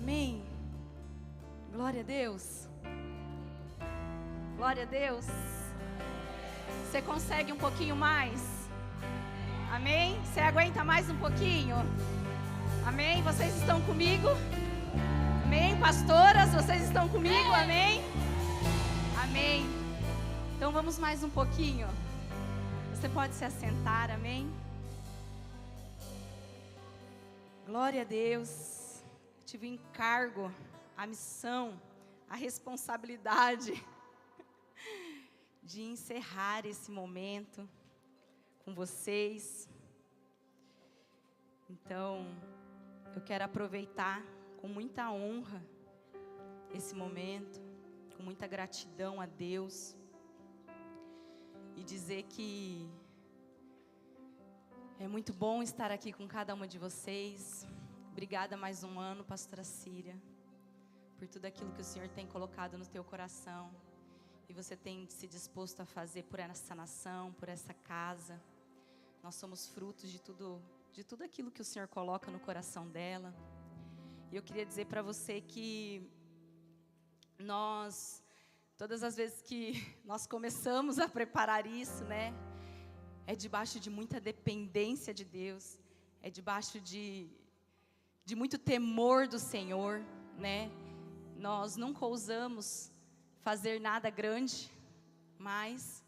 Amém? Glória a Deus. Glória a Deus. Você consegue um pouquinho mais? Amém? Você aguenta mais um pouquinho? Amém? Vocês estão comigo? Amém? Pastoras, vocês estão comigo? Amém? Amém. Então vamos mais um pouquinho. Você pode se assentar, amém? Glória a Deus. Eu tive o encargo, a missão, a responsabilidade de encerrar esse momento com vocês. Então, eu quero aproveitar com muita honra esse momento, com muita gratidão a Deus, e dizer que é muito bom estar aqui com cada uma de vocês. Obrigada mais um ano, pastora Síria, por tudo aquilo que o Senhor tem colocado no teu coração e você tem se disposto a fazer por essa nação, por essa casa. Nós somos frutos de tudo aquilo que o Senhor coloca no coração dela. E eu queria dizer para você que todas as vezes que nós começamos a preparar isso, né, é debaixo de muita dependência de Deus, é debaixo de muito temor do Senhor, né? Nós nunca ousamos fazer nada grande, mas,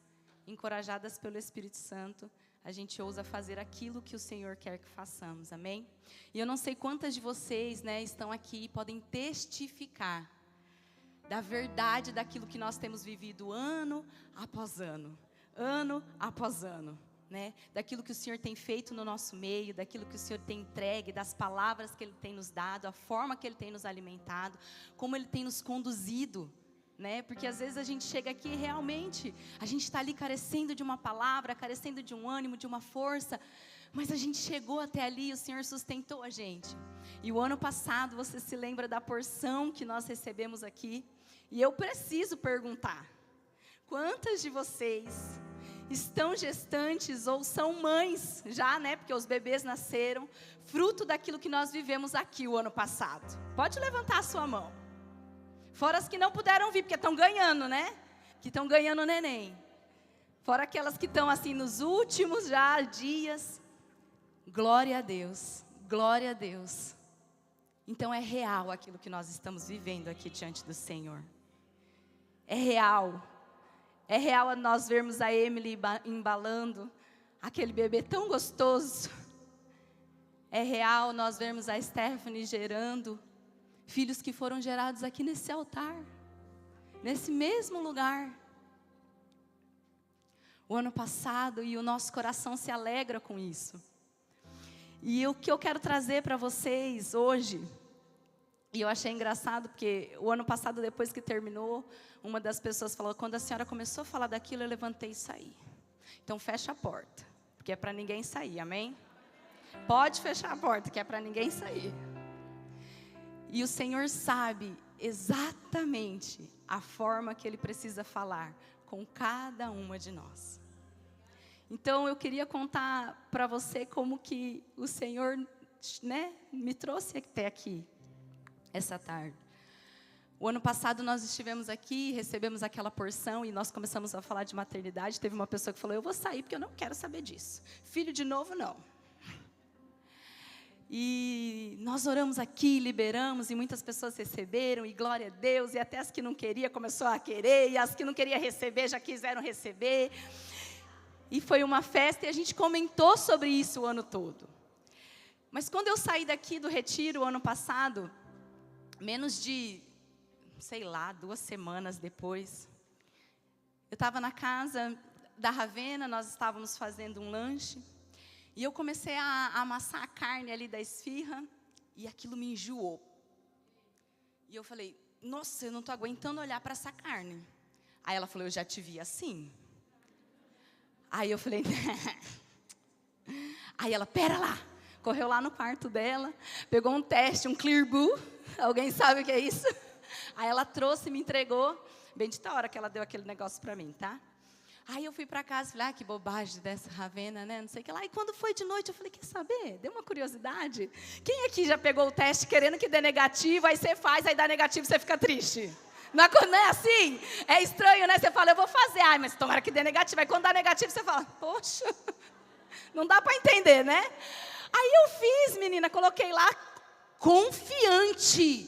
encorajadas pelo Espírito Santo, a gente ousa fazer aquilo que o Senhor quer que façamos, amém? E eu não sei quantas de vocês, né, estão aqui e podem testificar da verdade daquilo que nós temos vivido ano após ano, né? Daquilo que o Senhor tem feito no nosso meio, daquilo que o Senhor tem entregue, das palavras que Ele tem nos dado, a forma que Ele tem nos alimentado, como Ele tem nos conduzido, né? Porque às vezes a gente chega aqui e realmente a gente está ali carecendo de uma palavra, carecendo de um ânimo, de uma força, mas a gente chegou até ali e o Senhor sustentou a gente. E o ano passado, você se lembra da porção que nós recebemos aqui? E eu preciso perguntar, quantas de vocês estão gestantes ou são mães já, né? Porque os bebês nasceram, fruto daquilo que nós vivemos aqui o ano passado? Pode levantar a sua mão. Fora as que não puderam vir, porque estão ganhando, né? Que estão ganhando o neném. Fora aquelas que estão assim nos últimos já dias. Glória a Deus, glória a Deus. Então é real aquilo que nós estamos vivendo aqui diante do Senhor. É real. É real nós vermos a Emily embalando aquele bebê tão gostoso. É real nós vermos a Stephanie gerando filhos que foram gerados aqui nesse altar, nesse mesmo lugar. O ano passado, e o nosso coração se alegra com isso. E o que eu quero trazer para vocês hoje, e eu achei engraçado, porque o ano passado, depois que terminou, uma das pessoas falou, quando a senhora começou a falar daquilo, eu levantei e saí. Então fecha a porta, porque é para ninguém sair, amém? Pode fechar a porta, que é para ninguém sair. E o Senhor sabe exatamente a forma que Ele precisa falar com cada uma de nós. Então eu queria contar para você como que o Senhor, né, me trouxe até aqui, essa tarde. O ano passado nós estivemos aqui, recebemos aquela porção e nós começamos a falar de maternidade. Teve uma pessoa que falou, eu vou sair porque eu não quero saber disso. Filho de novo, não. E nós oramos aqui, liberamos, e muitas pessoas receberam, e glória a Deus, e até as que não queriam, começou a querer, e as que não queriam receber, já quiseram receber. E foi uma festa, e a gente comentou sobre isso o ano todo. Mas quando eu saí daqui do retiro, o ano passado, menos de, 2 semanas depois, eu estava na casa da Ravena, nós estávamos fazendo um lanche, e eu comecei a amassar a carne ali da esfirra, e aquilo me enjoou. E eu falei, nossa, eu não estou aguentando olhar para essa carne. Aí ela falou, eu já te vi assim. Aí eu falei, aí ela, pera lá. Correu lá no quarto dela, pegou um teste, um Clearblue. Alguém sabe o que é isso? Aí ela trouxe e me entregou. Bendita a hora que ela deu aquele negócio para mim, tá? Aí eu fui para casa, falei, que bobagem dessa Ravena, né? Não sei o que lá. E quando foi de noite, eu falei, quer saber? Deu uma curiosidade. Quem aqui já pegou o teste querendo que dê negativo, aí você faz, aí dá negativo, você fica triste? Não é assim? É estranho, né? Você fala, eu vou fazer. Ai, mas tomara que dê negativo. Aí quando dá negativo, você fala, poxa, não dá para entender, né? Aí eu fiz, menina, coloquei lá, confiante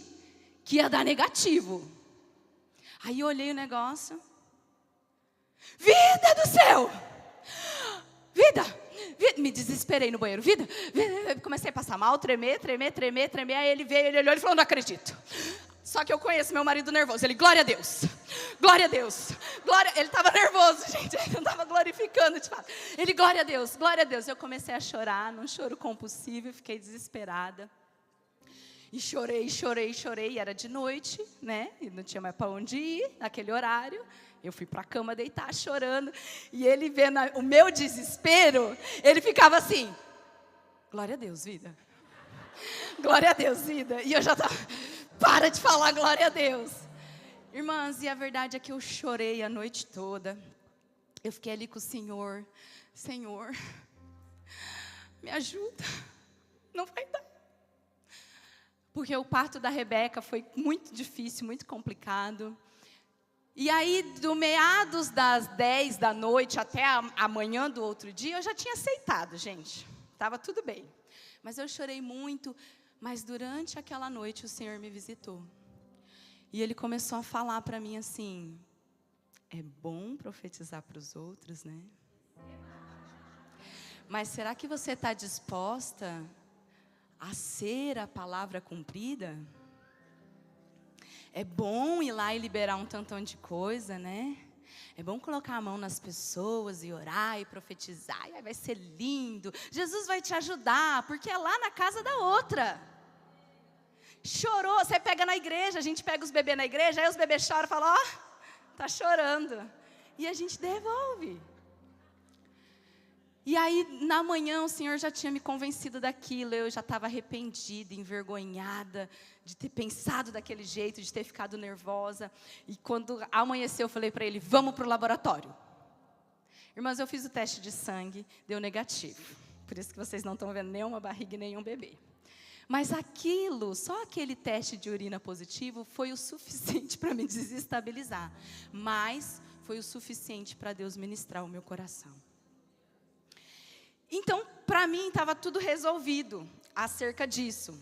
que ia dar negativo. Aí eu olhei o negócio. Vida do céu! Vida! Me desesperei no banheiro. Vida! Comecei a passar mal, tremer. Aí ele veio, ele olhou e falou, não acredito. Só que eu conheço meu marido nervoso. Ele, glória a Deus. Glória a Deus. Ele estava nervoso, gente. Ele não estava glorificando, de fato. Ele, glória a Deus, glória a Deus. Eu comecei a chorar, num choro compulsivo. Fiquei desesperada. E chorei. Era de noite, né? E não tinha mais para onde ir, naquele horário. Eu fui para a cama deitar, chorando. E ele vendo o meu desespero, ele ficava assim, glória a Deus, vida. Glória a Deus, vida. E eu já estava, para de falar glória a Deus. Irmãs, e a verdade é que eu chorei a noite toda. Eu fiquei ali com o Senhor. Senhor, me ajuda. Não vai dar. Porque o parto da Rebeca foi muito difícil, muito complicado. E aí, do meados das 10 da noite até a manhã do outro dia, eu já tinha aceitado, gente. Estava tudo bem. Mas eu chorei muito. Mas durante aquela noite, o Senhor me visitou. E Ele começou a falar para mim assim, é bom profetizar para os outros, né? Mas será que você está disposta a ser a palavra cumprida? É bom ir lá e liberar um tantão de coisa, né? É bom colocar a mão nas pessoas e orar e profetizar. E aí vai ser lindo. Jesus vai te ajudar, porque é lá na casa da outra. Chorou, você pega na igreja, a gente pega os bebês na igreja, aí os bebês choram e falam, tá chorando. E a gente devolve. E aí, na manhã, o Senhor já tinha me convencido daquilo. Eu já estava arrependida, envergonhada de ter pensado daquele jeito, de ter ficado nervosa. E quando amanheceu, eu falei para Ele, vamos para o laboratório. Irmãs, eu fiz o teste de sangue, deu negativo. Por isso que vocês não estão vendo nenhuma barriga e nenhum bebê. Mas aquilo, só aquele teste de urina positivo, foi o suficiente para me desestabilizar. Mas foi o suficiente para Deus ministrar o meu coração. Então, para mim, estava tudo resolvido acerca disso.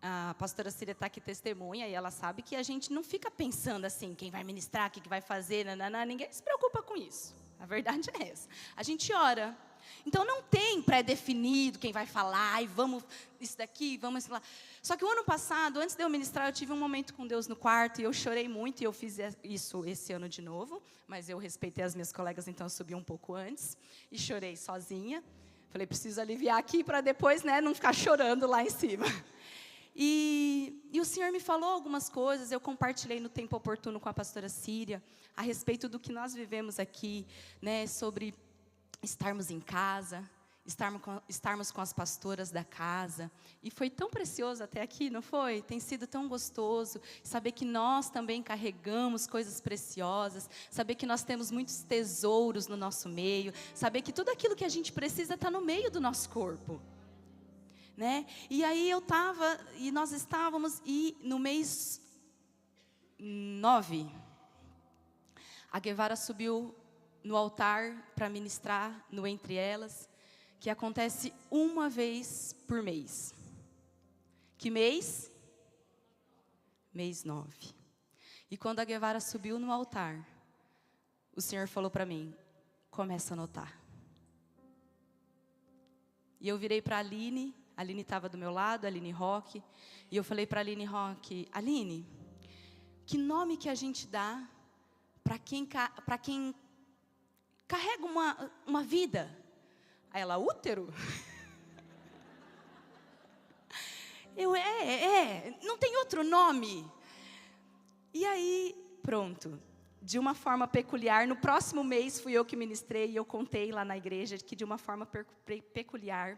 A pastora Síria está aqui testemunha, e ela sabe que a gente não fica pensando assim, quem vai ministrar, o que vai fazer, nanana, ninguém se preocupa com isso. A verdade é essa. A gente ora. Então, não tem pré-definido quem vai falar, e vamos isso daqui, vamos isso lá. Só que o ano passado, antes de eu ministrar, eu tive um momento com Deus no quarto, e eu chorei muito, e eu fiz isso esse ano de novo, mas eu respeitei as minhas colegas, então eu subi um pouco antes, e chorei sozinha. Falei, preciso aliviar aqui, para depois, né, não ficar chorando lá em cima. E o Senhor me falou algumas coisas, eu compartilhei no tempo oportuno com a pastora Síria, a respeito do que nós vivemos aqui, né, sobre estarmos em casa, estarmos com as pastoras da casa. E foi tão precioso até aqui, não foi? Tem sido tão gostoso saber que nós também carregamos coisas preciosas, saber que nós temos muitos tesouros no nosso meio, saber que tudo aquilo que a gente precisa está no meio do nosso corpo. Né? E aí nós estávamos, e no mês 9, a Guevara subiu no altar para ministrar no Entre Elas, que acontece uma vez por mês. Que mês? Mês 9. E quando a Guevara subiu no altar, o Senhor falou para mim, começa a anotar. E eu virei para a Aline estava do meu lado, a Aline Roque, e eu falei para a Aline Roque, Aline, que nome que a gente dá para quem carrega uma vida? Aí ela, útero? Eu, não tem outro nome. E aí, pronto, de uma forma peculiar, no próximo mês fui eu que ministrei, e eu contei lá na igreja, que de uma forma peculiar,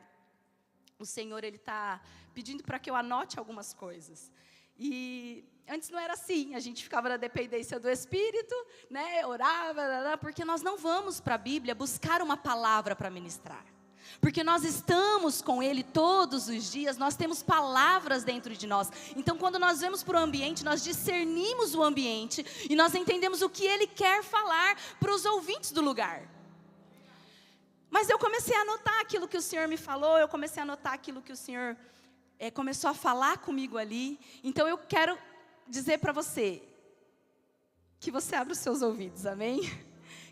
o Senhor, Ele está pedindo para que eu anote algumas coisas. E antes não era assim, a gente ficava na dependência do Espírito, né, orava, porque nós não vamos para a Bíblia buscar uma palavra para ministrar. Porque nós estamos com Ele todos os dias, nós temos palavras dentro de nós. Então, quando nós vemos para o ambiente, nós discernimos o ambiente e nós entendemos o que Ele quer falar para os ouvintes do lugar. Mas eu comecei a anotar aquilo que o Senhor me falou, eu comecei a anotar aquilo que o Senhor começou a falar comigo ali. Então, eu quero dizer para você, que você abra os seus ouvidos, amém?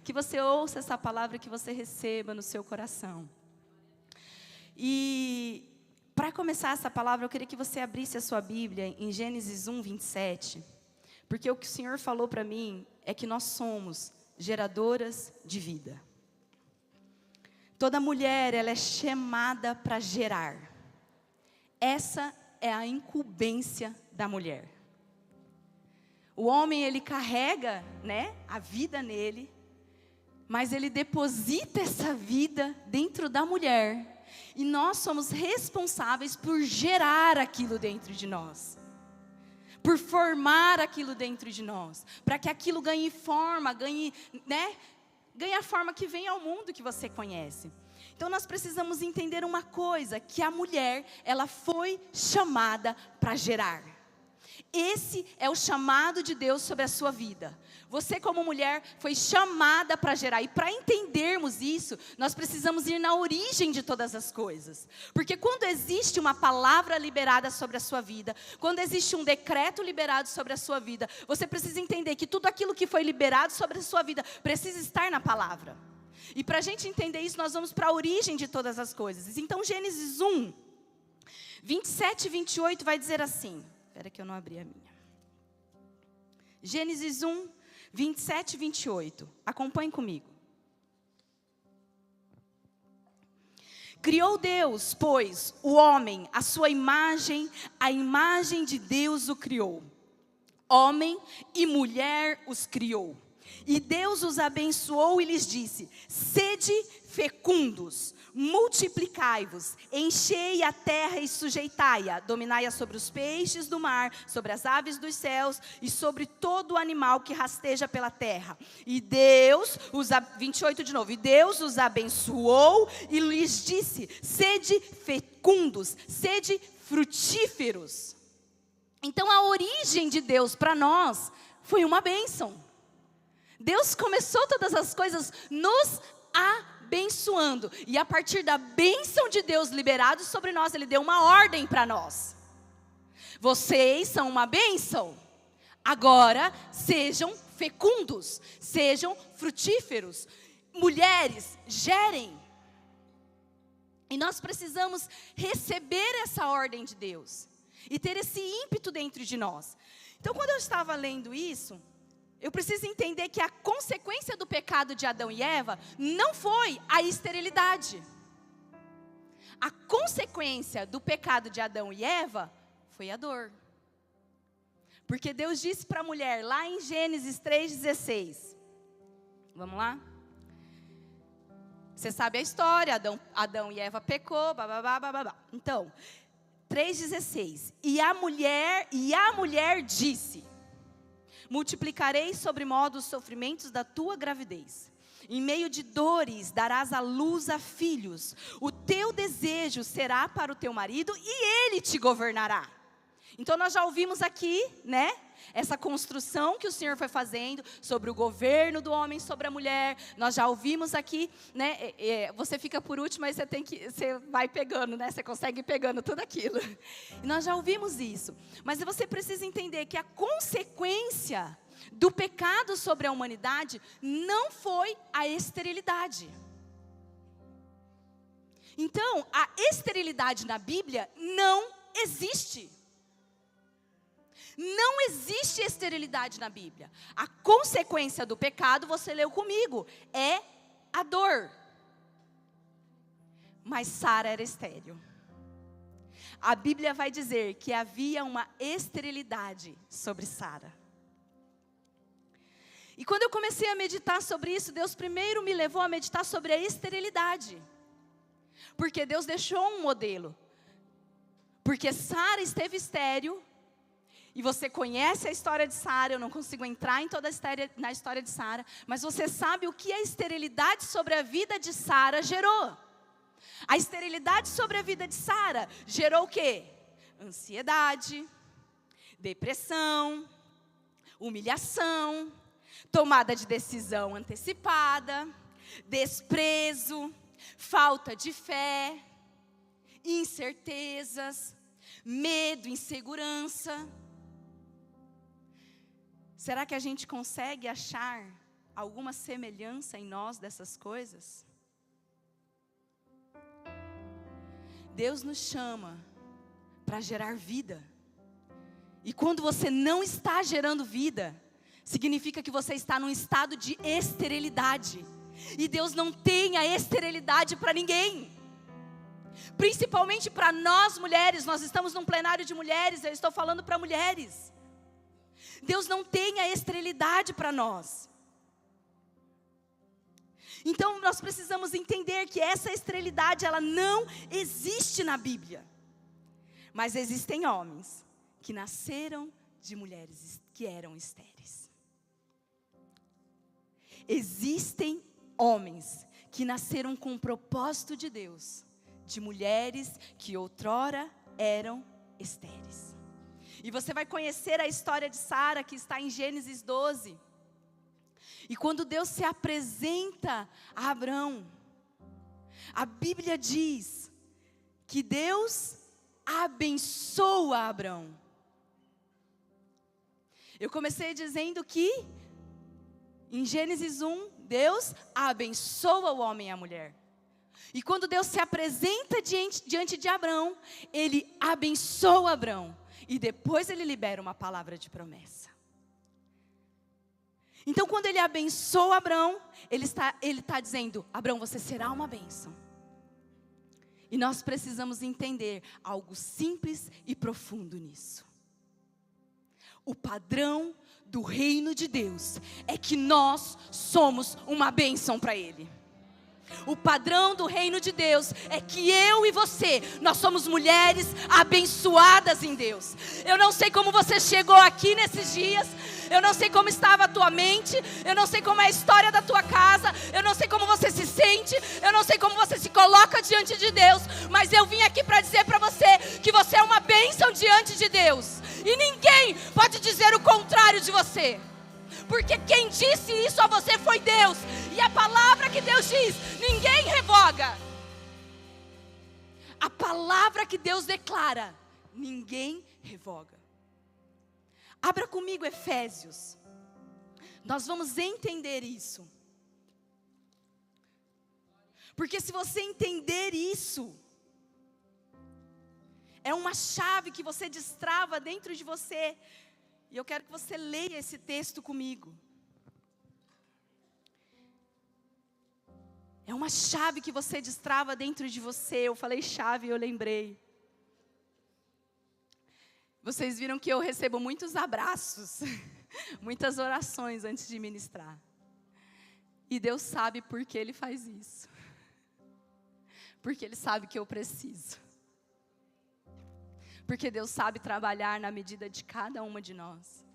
Que você ouça essa palavra, que você receba no seu coração. E para começar essa palavra, eu queria que você abrisse a sua Bíblia em Gênesis 1, 27. Porque o que o Senhor falou para mim é que nós somos geradoras de vida. Toda mulher, ela é chamada para gerar. Essa é a incumbência da mulher. O homem, ele carrega, né, a vida nele, mas ele deposita essa vida dentro da mulher. E nós somos responsáveis por gerar aquilo dentro de nós. Por formar aquilo dentro de nós. Para que aquilo ganhe forma, ganhe a forma que vem ao mundo que você conhece. Então nós precisamos entender uma coisa, que a mulher, ela foi chamada para gerar. Esse é o chamado de Deus sobre a sua vida. Você como mulher foi chamada para gerar. E para entendermos isso, nós precisamos ir na origem de todas as coisas. Porque quando existe uma palavra liberada sobre a sua vida, quando existe um decreto liberado sobre a sua vida, você precisa entender que tudo aquilo que foi liberado sobre a sua vida precisa estar na palavra. E para a gente entender isso, nós vamos para a origem de todas as coisas. Então Gênesis 1, 27 e 28 vai dizer assim. Espera que eu não abri a minha. Gênesis 1, 27 e 28. Acompanhe comigo. Criou Deus, pois, o homem, a sua imagem, a imagem de Deus o criou. Homem e mulher os criou. E Deus os abençoou e lhes disse: sede fecundos, multiplicai-vos, enchei a terra e sujeitai-a, dominai-a sobre os peixes do mar, sobre as aves dos céus e sobre todo o animal que rasteja pela terra. E Deus, 28 de novo, e Deus os abençoou e lhes disse: sede fecundos, sede frutíferos. Então a origem de Deus para nós foi uma bênção. Deus começou todas as coisas nos abençoando. E a partir da bênção de Deus liberado sobre nós, Ele deu uma ordem para nós. Vocês são uma bênção. Agora sejam fecundos, sejam frutíferos. Mulheres, gerem. E nós precisamos receber essa ordem de Deus. E ter esse ímpeto dentro de nós. Então quando eu estava lendo isso, eu preciso entender que a consequência do pecado de Adão e Eva não foi a esterilidade. A consequência do pecado de Adão e Eva foi a dor. Porque Deus disse para a mulher, lá em Gênesis 3,16. Vamos lá? Você sabe a história, Adão e Eva pecou, babá. Então, 3,16. E a mulher disse: multiplicarei sobremodo os sofrimentos da tua gravidez. Em meio de dores darás à luz a filhos. O teu desejo será para o teu marido e ele te governará. Então nós já ouvimos aqui, né? Essa construção que o Senhor foi fazendo sobre o governo do homem sobre a mulher. Nós já ouvimos aqui, né? Você fica por último, mas você vai pegando, né? Você consegue ir pegando tudo aquilo. E nós já ouvimos isso. Mas você precisa entender que a consequência do pecado sobre a humanidade não foi a esterilidade. Então, a esterilidade na Bíblia não existe. Não existe esterilidade na Bíblia. A consequência do pecado, você leu comigo, é a dor. Mas Sara era estéril. A Bíblia vai dizer que havia uma esterilidade sobre Sara. E quando eu comecei a meditar sobre isso, Deus primeiro me levou a meditar sobre a esterilidade. Porque Deus deixou um modelo. Porque Sara esteve estéril. E você conhece a história de Sara, eu não consigo entrar em toda na história de Sara, mas você sabe o que a esterilidade sobre a vida de Sara gerou. A esterilidade sobre a vida de Sara gerou o quê? Ansiedade, depressão, humilhação, tomada de decisão antecipada, desprezo, falta de fé, incertezas, medo, insegurança. Será que a gente consegue achar alguma semelhança em nós dessas coisas? Deus nos chama para gerar vida. E quando você não está gerando vida, significa que você está num estado de esterilidade. E Deus não tem a esterilidade para ninguém. Principalmente para nós mulheres. Nós estamos num plenário de mulheres, eu estou falando para mulheres. Deus não tem a esterilidade para nós. Então nós precisamos entender que essa esterilidade, ela não existe na Bíblia. Mas existem homens que nasceram de mulheres que eram estéreis. Existem homens que nasceram com o propósito de Deus, de mulheres que outrora eram estéreis. E você vai conhecer a história de Sara, que está em Gênesis 12. E quando Deus se apresenta a Abrão, a Bíblia diz que Deus abençoa Abrão. Eu comecei dizendo que em Gênesis 1, Deus abençoa o homem e a mulher. E quando Deus se apresenta diante de Abrão, Ele abençoa Abrão. E depois Ele libera uma palavra de promessa. Então quando Ele abençoa Abrão, Ele está dizendo: Abrão, você será uma bênção. E nós precisamos entender algo simples e profundo nisso. O padrão do reino de Deus é que nós somos uma bênção para Ele. O padrão do reino de Deus é que eu e você, nós somos mulheres abençoadas em Deus. Eu não sei como você chegou aqui nesses dias, eu não sei como estava a tua mente, eu não sei como é a história da tua casa, eu não sei como você se sente, eu não sei como você se coloca diante de Deus, mas eu vim aqui para dizer para você que você é uma bênção diante de Deus. E ninguém pode dizer o contrário de você. Porque quem disse isso a você foi Deus. E a palavra que Deus diz, ninguém revoga. A palavra que Deus declara, ninguém revoga. Abra comigo Efésios. Nós vamos entender isso. Porque se você entender isso, é uma chave que você destrava dentro de você. E eu quero que você leia esse texto comigo. É uma chave que você destrava dentro de você. Eu falei chave e eu lembrei. Vocês viram que eu recebo muitos abraços, muitas orações antes de ministrar. E Deus sabe por que Ele faz isso. Porque Ele sabe que eu preciso. Porque Deus sabe trabalhar na medida de cada uma de nós.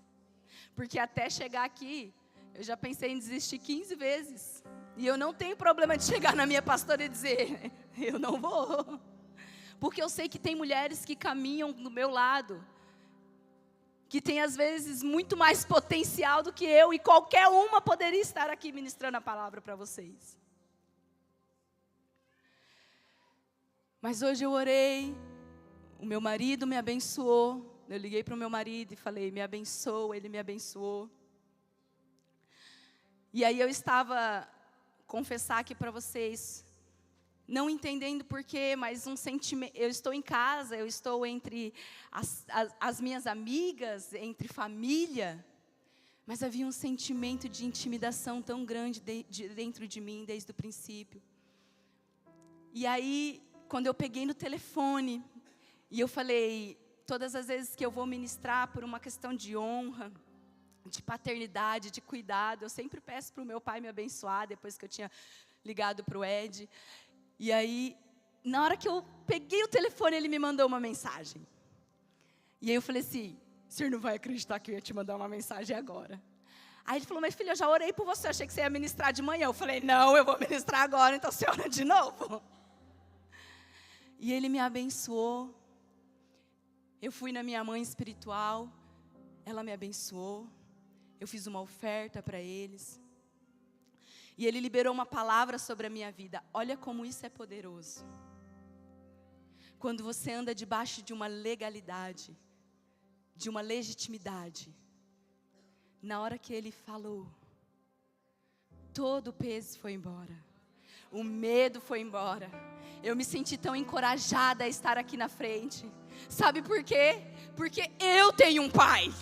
Porque até chegar aqui, eu já pensei em desistir 15 vezes. E eu não tenho problema de chegar na minha pastora e dizer, eu não vou. Porque eu sei que tem mulheres que caminham do meu lado, que tem às vezes muito mais potencial do que eu, e qualquer uma poderia estar aqui ministrando a palavra para vocês. Mas hoje eu orei, o meu marido me abençoou, eu liguei para o meu marido e falei, me abençoa, ele me abençoou. E aí eu estava, confessar aqui para vocês, não entendendo porquê, mas um sentimento, eu estou em casa, eu estou entre as minhas amigas, entre família, mas havia um sentimento de intimidação tão grande dentro de mim, desde o princípio. E aí, quando eu peguei no telefone, e eu falei, todas as vezes que eu vou ministrar por uma questão de honra, de paternidade, de cuidado, eu sempre peço para o meu pai me abençoar, depois que eu tinha ligado para o Ed. E aí, na hora que eu peguei o telefone, ele me mandou uma mensagem. E aí eu falei assim, O senhor não vai acreditar que eu ia te mandar uma mensagem agora. Aí ele falou, mas filha, eu já orei por você, achei que você ia ministrar de manhã. Eu falei, não, eu vou ministrar agora, então você ora de novo. E ele me abençoou. Eu fui na minha mãe espiritual, ela me abençoou. Eu fiz uma oferta para eles. E ele liberou uma palavra sobre a minha vida. Olha como isso é poderoso. Quando você anda debaixo de uma legalidade, de uma legitimidade. Na hora que ele falou, todo o peso foi embora. O medo foi embora. Eu me senti tão encorajada a estar aqui na frente. Sabe por quê? Porque eu tenho um pai.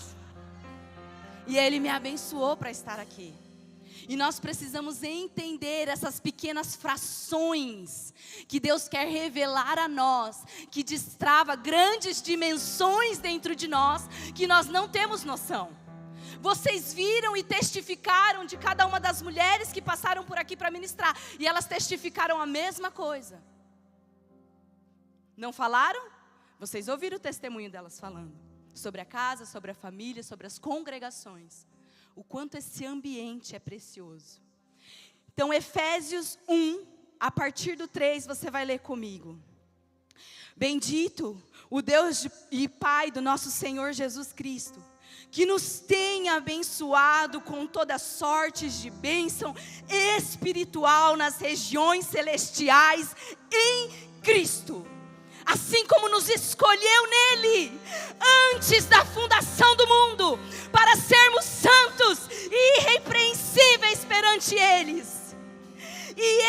E ele me abençoou para estar aqui. E nós precisamos entender essas pequenas frações que Deus quer revelar a nós, que destrava grandes dimensões dentro de nós, que nós não temos noção. Vocês viram e testificaram de cada uma das mulheres que passaram por aqui para ministrar, e elas testificaram a mesma coisa. Não falaram? Vocês ouviram o testemunho delas falando sobre a casa, sobre a família, sobre as congregações. O quanto esse ambiente é precioso. Então, Efésios 1, a partir do 3, você vai ler comigo. Bendito o Deus e Pai do nosso Senhor Jesus Cristo, que nos tem abençoado com toda sorte de bênção espiritual nas regiões celestiais em Cristo. Assim como nos escolheu nele, antes da fundação do mundo, para sermos santos e irrepreensíveis perante eles. E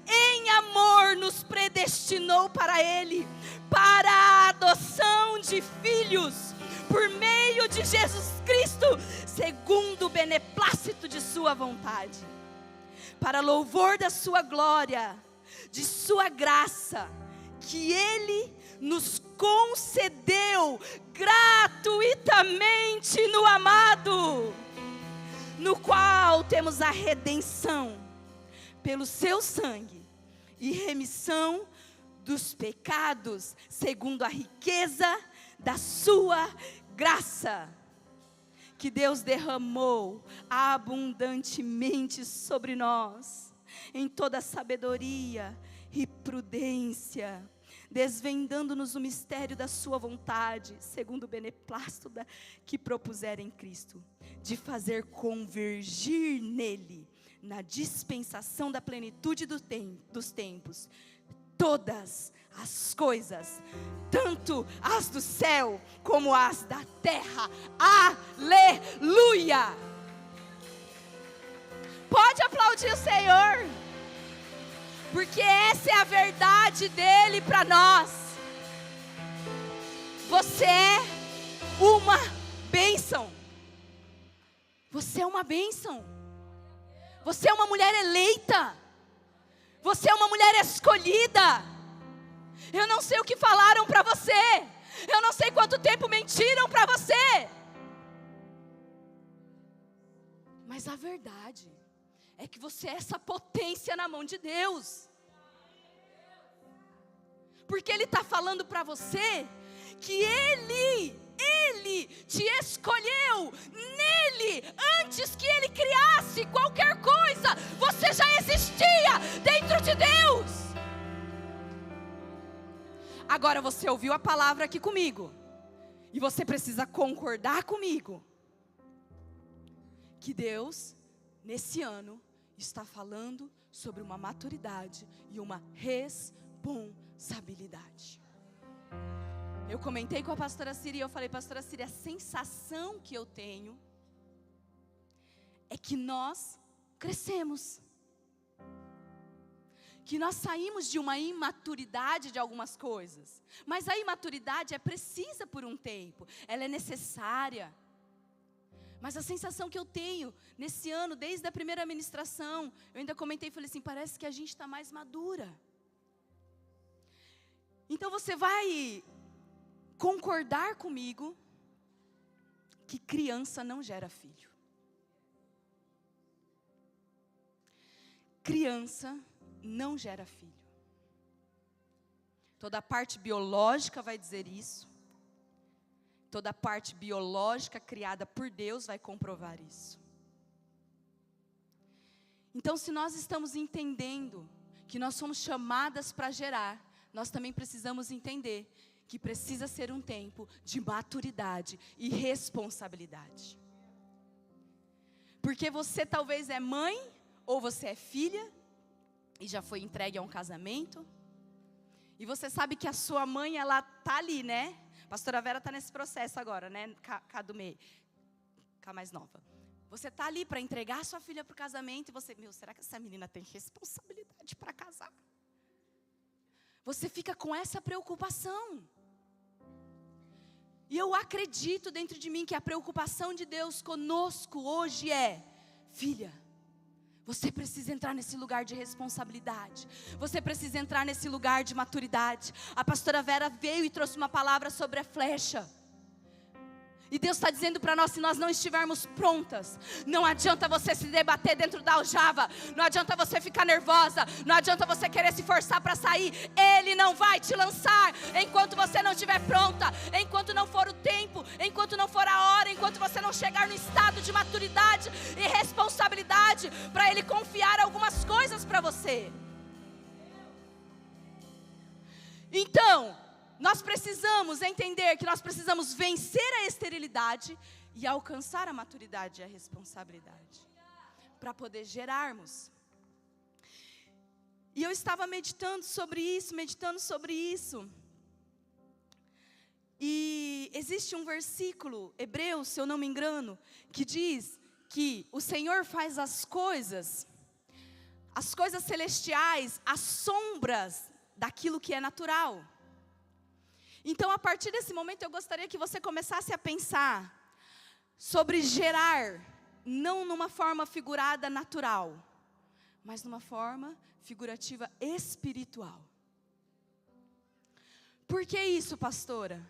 em amor nos predestinou para ele, para a adoção de filhos, por meio de Jesus Cristo, segundo o beneplácito de sua vontade, para louvor da sua glória, de sua graça, que ele nos concedeu gratuitamente no amado, no qual temos a redenção pelo seu sangue e remissão dos pecados, segundo a riqueza da sua graça, que Deus derramou abundantemente sobre nós, em toda sabedoria e prudência, desvendando-nos o mistério da sua vontade, segundo o beneplácito que propuser em Cristo, de fazer convergir nele, na dispensação da plenitude dos tempos, todas as coisas, tanto as do céu como as da terra. Aleluia! Pode aplaudir o Senhor, porque essa é a verdade dele para nós. Você é uma bênção. Você é uma bênção. Você é uma mulher eleita. Você é uma mulher escolhida. Eu não sei o que falaram para você. Eu não sei quanto tempo mentiram para você. Mas a verdade é que você é essa potência na mão de Deus. Porque Ele está falando para você que Ele te escolheu. Nele, antes que Ele criasse qualquer coisa, você já existia dentro de Deus. Agora você ouviu a palavra aqui comigo, e você precisa concordar comigo, que Deus, nesse ano, está falando sobre uma maturidade e uma responsabilidade. Eu comentei com a pastora Ciri, eu falei, pastora Ciri, a sensação que eu tenho é que nós crescemos, que nós saímos de uma imaturidade de algumas coisas, mas a imaturidade é precisa por um tempo, ela é necessária. Mas a sensação que eu tenho nesse ano, desde a primeira ministração, eu ainda comentei e falei assim, parece que a gente está mais madura. Então você vai concordar comigo que criança não gera filho. Criança não gera filho. Toda a parte biológica vai dizer isso. Toda parte biológica criada por Deus vai comprovar isso. Então, se nós estamos entendendo que nós somos chamadas para gerar, nós também precisamos entender que precisa ser um tempo de maturidade e responsabilidade. Porque você talvez é mãe, ou você é filha, e já foi entregue a um casamento, e você sabe que a sua mãe, ela tá ali, né? Pastora Vera tá nesse processo agora, né? Cá do meio, cá mais nova. Você tá ali para entregar a sua filha para o casamento, e você, será que essa menina tem responsabilidade para casar? Você fica com essa preocupação. E eu acredito dentro de mim que a preocupação de Deus conosco hoje é: filha, você precisa entrar nesse lugar de responsabilidade. Você precisa entrar nesse lugar de maturidade. A pastora Vera veio e trouxe uma palavra sobre a flecha. E Deus está dizendo para nós, se nós não estivermos prontas, não adianta você se debater dentro da aljava, não adianta você ficar nervosa, não adianta você querer se forçar para sair. Ele não vai te lançar enquanto você não estiver pronta, enquanto não for o tempo, enquanto não for a hora, enquanto você não chegar no estado de maturidade e responsabilidade para Ele confiar algumas coisas para você. Então, nós precisamos entender que nós precisamos vencer a esterilidade e alcançar a maturidade e a responsabilidade para poder gerarmos. E eu estava meditando sobre isso. E existe um versículo, Hebreus, se eu não me engano, que diz que o Senhor faz as coisas celestiais, as sombras daquilo que é natural. Então, a partir desse momento, eu gostaria que você começasse a pensar sobre gerar, não numa forma figurada natural, mas numa forma figurativa espiritual. Por que isso, pastora?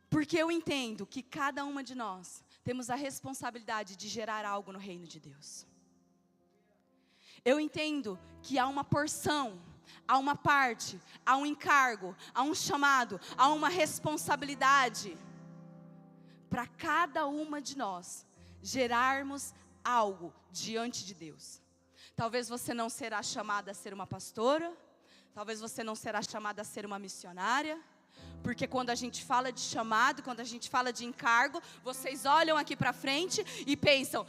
Porque eu entendo que cada uma de nós temos a responsabilidade de gerar algo no reino de Deus. Eu entendo que há uma porção, há uma parte, há um encargo, há um chamado, há uma responsabilidade para cada uma de nós gerarmos algo diante de Deus. Talvez você não será chamada a ser uma pastora, talvez você não será chamada a ser uma missionária, porque quando a gente fala de chamado, quando a gente fala de encargo, vocês olham aqui para frente e pensam: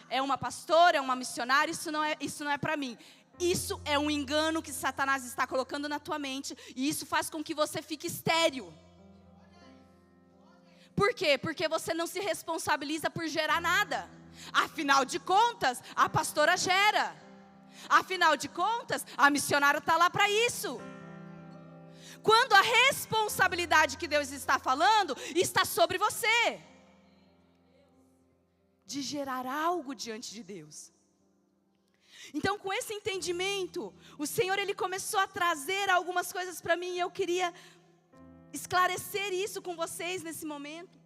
é uma pastora, é uma missionária, isso não é para mim. Isso é um engano que Satanás está colocando na tua mente, e isso faz com que você fique estéril. Por quê? Porque você não se responsabiliza por gerar nada. Afinal de contas, a pastora gera. Afinal de contas, a missionária está lá para isso. Quando a responsabilidade que Deus está falando está sobre você, de gerar algo diante de Deus. Então, com esse entendimento, o Senhor, Ele começou a trazer algumas coisas para mim, e eu queria esclarecer isso com vocês nesse momento.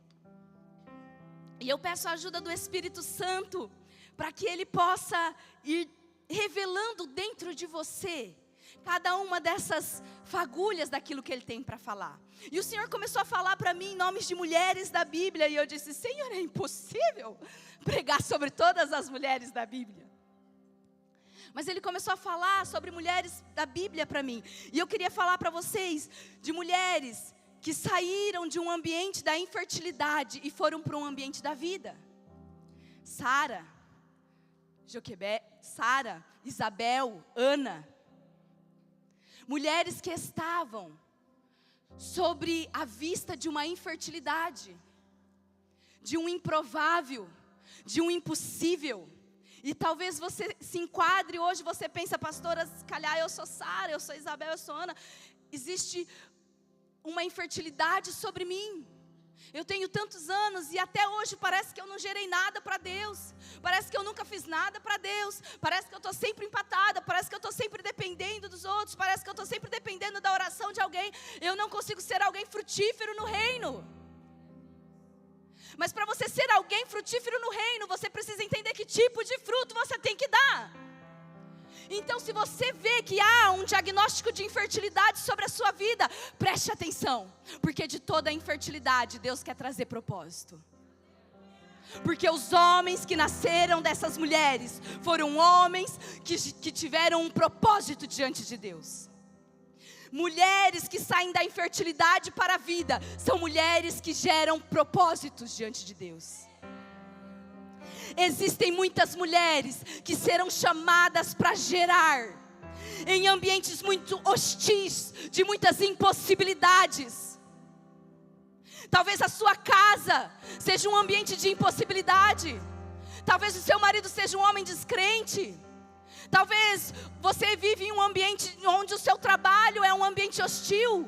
E eu peço a ajuda do Espírito Santo, para que Ele possa ir revelando dentro de você cada uma dessas fagulhas daquilo que Ele tem para falar. E o Senhor começou a falar para mim em nomes de mulheres da Bíblia, e eu disse: Senhor, é impossível pregar sobre todas as mulheres da Bíblia. Mas Ele começou a falar sobre mulheres da Bíblia para mim. E eu queria falar para vocês de mulheres que saíram de um ambiente da infertilidade e foram para um ambiente da vida. Sara, Isabel, Ana. Mulheres que estavam sobre a vista de uma infertilidade, de um improvável, de um impossível. E talvez você se enquadre hoje, você pensa: pastora, se calhar eu sou Sara, eu sou Isabel, eu sou Ana. Existe uma infertilidade sobre mim. Eu tenho tantos anos e até hoje parece que eu não gerei nada para Deus. Parece que eu nunca fiz nada para Deus. Parece que eu estou sempre empatada, parece que eu estou sempre dependendo dos outros, parece que eu estou sempre dependendo da oração de alguém. Eu não consigo ser alguém frutífero no reino. Mas para você ser alguém frutífero no reino, você precisa entender que tipo de fruto você tem que dar. Então, se você vê que há um diagnóstico de infertilidade sobre a sua vida, preste atenção, porque de toda a infertilidade, Deus quer trazer propósito. Porque os homens que nasceram dessas mulheres, foram homens que tiveram um propósito diante de Deus. Mulheres que saem da infertilidade para a vida, são mulheres que geram propósitos diante de Deus. Existem muitas mulheres que serão chamadas para gerar, em ambientes muito hostis, de muitas impossibilidades. Talvez a sua casa seja um ambiente de impossibilidade. Talvez o seu marido seja um homem descrente. Talvez você vive em um ambiente onde o seu trabalho é um ambiente hostil.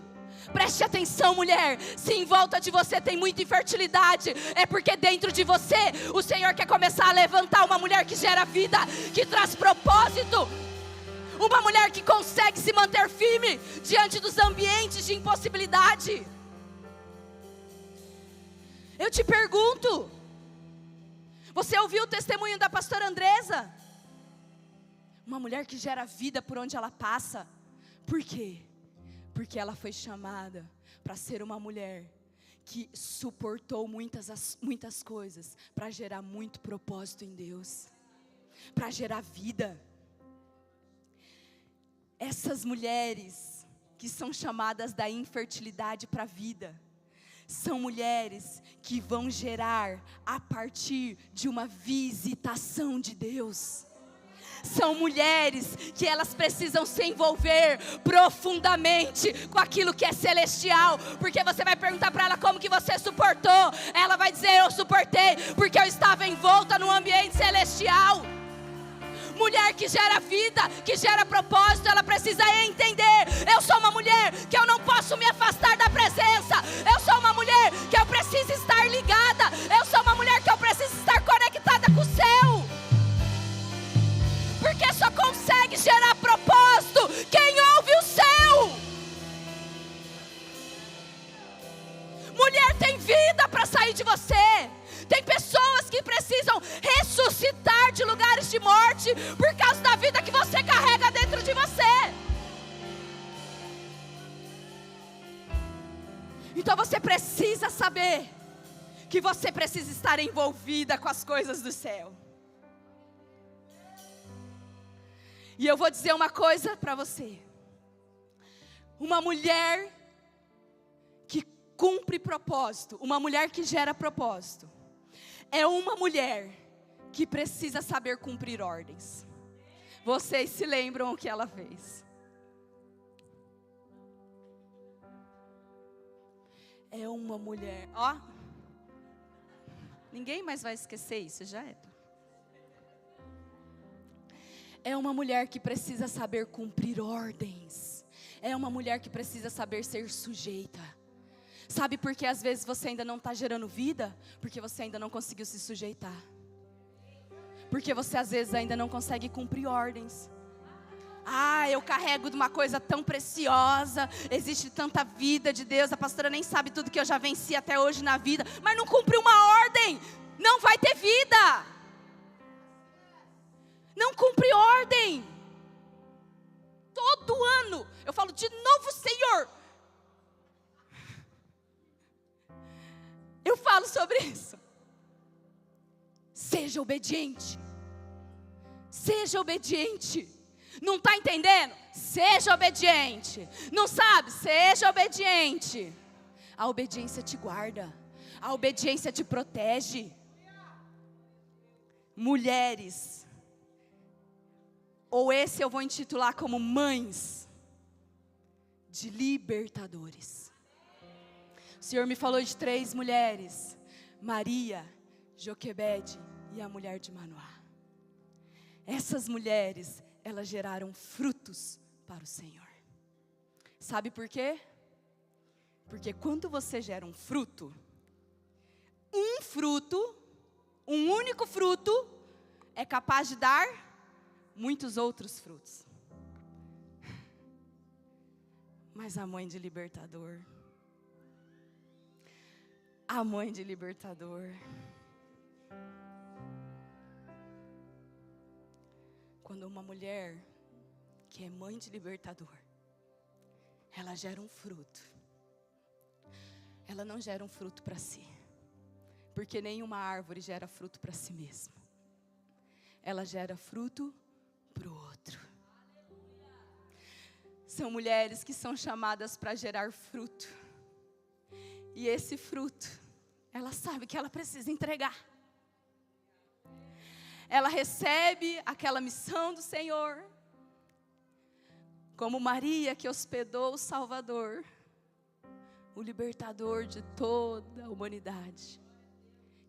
Preste atenção, mulher, se em volta de você tem muita infertilidade, é porque dentro de você, o Senhor quer começar a levantar uma mulher que gera vida, que traz propósito. Uma mulher que consegue se manter firme diante dos ambientes de impossibilidade. Eu te pergunto, você ouviu o testemunho da pastora Andresa? Uma mulher que gera vida por onde ela passa. Por quê? Porque ela foi chamada para ser uma mulher que suportou muitas coisas, para gerar muito propósito em Deus, para gerar vida. Essas mulheres que são chamadas da infertilidade para a vida, são mulheres que vão gerar a partir de uma visitação de Deus. São mulheres que elas precisam se envolver profundamente com aquilo que é celestial. Porque você vai perguntar para ela como que você suportou. Ela vai dizer, eu suportei porque eu estava envolta no ambiente celestial. Mulher que gera vida, que gera propósito, ela precisa entender, eu sou uma mulher que eu não posso me afastar da presença. Eu sou uma mulher que eu preciso estar ligada. Eu sou uma mulher que eu preciso estar conectada com o céu. Porque só consegue gerar propósito quem ouve o céu. Mulher tem vida para sair de você. Tem pessoas que precisam ressuscitar de lugares de morte por causa da vida que você carrega dentro de você. Então você precisa saber que você precisa estar envolvida com as coisas do céu. E eu vou dizer uma coisa para você. Uma mulher que cumpre propósito, uma mulher que gera propósito, é uma mulher que precisa saber cumprir ordens. Vocês se lembram o que ela fez? É uma mulher, ó. Ninguém mais vai esquecer isso, já é. É uma mulher que precisa saber cumprir ordens. É uma mulher que precisa saber ser sujeita. Sabe por que às vezes você ainda não está gerando vida? Porque você ainda não conseguiu se sujeitar. Porque você às vezes ainda não consegue cumprir ordens. Ah, eu carrego de uma coisa tão preciosa. Existe tanta vida de Deus. A pastora nem sabe tudo que eu já venci até hoje na vida. Mas não cumpriu uma ordem. Não vai ter vida. Não cumpre ordem. Todo ano eu falo de novo, Senhor. Eu falo sobre isso. Seja obediente. Seja obediente. Não está entendendo? Seja obediente. Não sabe? Seja obediente. A obediência te guarda. A obediência te protege. Mulheres, ou esse eu vou intitular como mães de libertadores. O Senhor me falou de 3 mulheres: Maria, Joquebede e a mulher de Manoá. Essas mulheres, elas geraram frutos para o Senhor. Sabe por quê? Porque quando você gera um fruto, um único fruto, é capaz de dar muitos outros frutos. Mas a mãe de libertador, quando uma mulher que é mãe de libertador, ela gera um fruto. Ela não gera um fruto para si, porque nenhuma árvore gera fruto para si mesma. Ela gera fruto para o outro. São mulheres que são chamadas para gerar fruto. E esse fruto, ela sabe que ela precisa entregar. Ela recebe aquela missão do Senhor, como Maria que hospedou o Salvador, o libertador de toda a humanidade.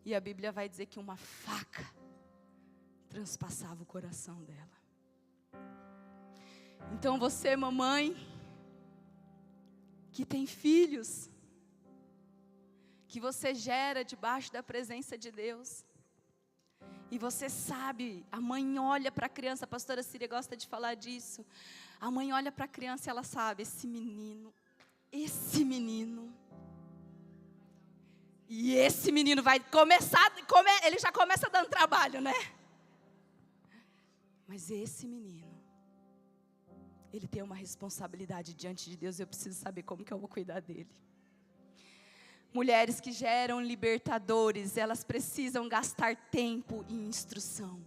E a Bíblia vai dizer que uma faca transpassava o coração dela. Então você, mamãe, que tem filhos, que você gera debaixo da presença de Deus, e você sabe, a mãe olha para a criança, a pastora Síria gosta de falar disso, a mãe olha para a criança e ela sabe, esse menino, e esse menino vai começar, ele já começa dando trabalho, né? Mas esse menino, ele tem uma responsabilidade diante de Deus, eu preciso saber como que eu vou cuidar dele. Mulheres que geram libertadores, elas precisam gastar tempo em instrução.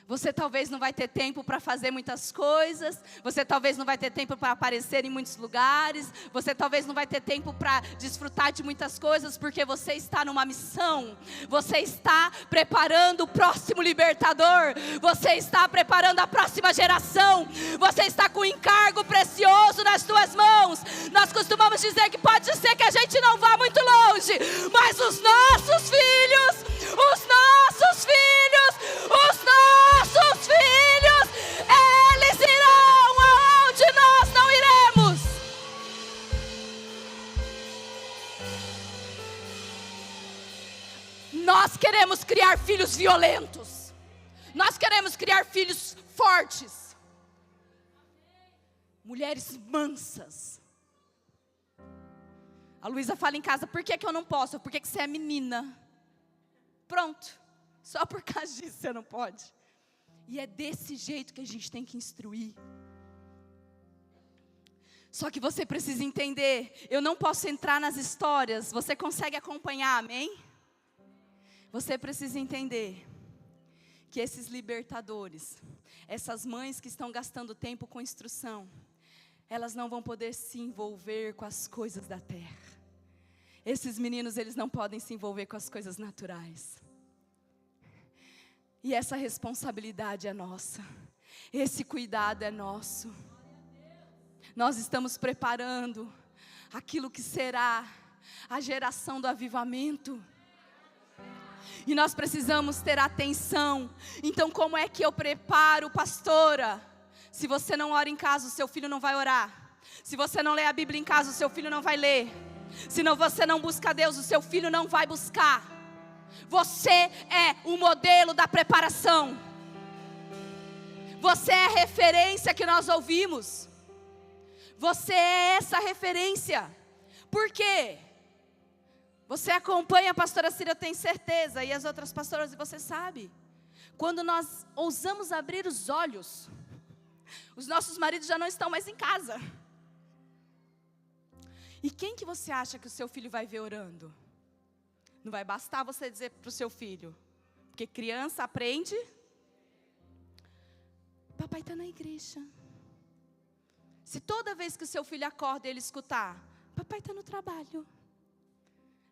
Você talvez não vai ter tempo para fazer muitas coisas, você talvez não vai ter tempo para aparecer em muitos lugares, você talvez não vai ter tempo para desfrutar de muitas coisas, porque você está numa missão, você está preparando o próximo libertador, você está preparando a próxima geração, você está com um encargo precioso nas suas mãos. Nós costumamos dizer que pode ser que a gente não vá muito longe, mas os nossos filhos, eles irão aonde nós não iremos. Nós queremos criar filhos violentos, nós queremos criar filhos fortes, mulheres mansas. A Luísa fala em casa, por que eu não posso? Porque você é menina. Pronto, só por causa disso você não pode. E é desse jeito que a gente tem que instruir. Só que você precisa entender, eu não posso entrar nas histórias, você consegue acompanhar, amém? Você precisa entender que esses libertadores, essas mães que estão gastando tempo com instrução, elas não vão poder se envolver com as coisas da terra. Esses meninos, eles não podem se envolver com as coisas naturais. E essa responsabilidade é nossa. Esse cuidado é nosso. Nós estamos preparando aquilo que será a geração do avivamento. E nós precisamos ter atenção. Então, como é que eu preparo, pastora? Se você não ora em casa, o seu filho não vai orar. Se você não lê a Bíblia em casa, o seu filho não vai ler. Se você não busca Deus, o seu filho não vai buscar. Você é o modelo da preparação. Você é a referência que nós ouvimos. Você é essa referência. Por quê? Você acompanha a pastora Síria, eu tenho certeza, e as outras pastoras, e você sabe. Quando nós ousamos abrir os olhos, os nossos maridos já não estão mais em casa. E quem que você acha que o seu filho vai ver orando? Não vai bastar você dizer para o seu filho, porque criança aprende. Papai está na igreja. Se toda vez que o seu filho acorda ele escutar, papai está no trabalho.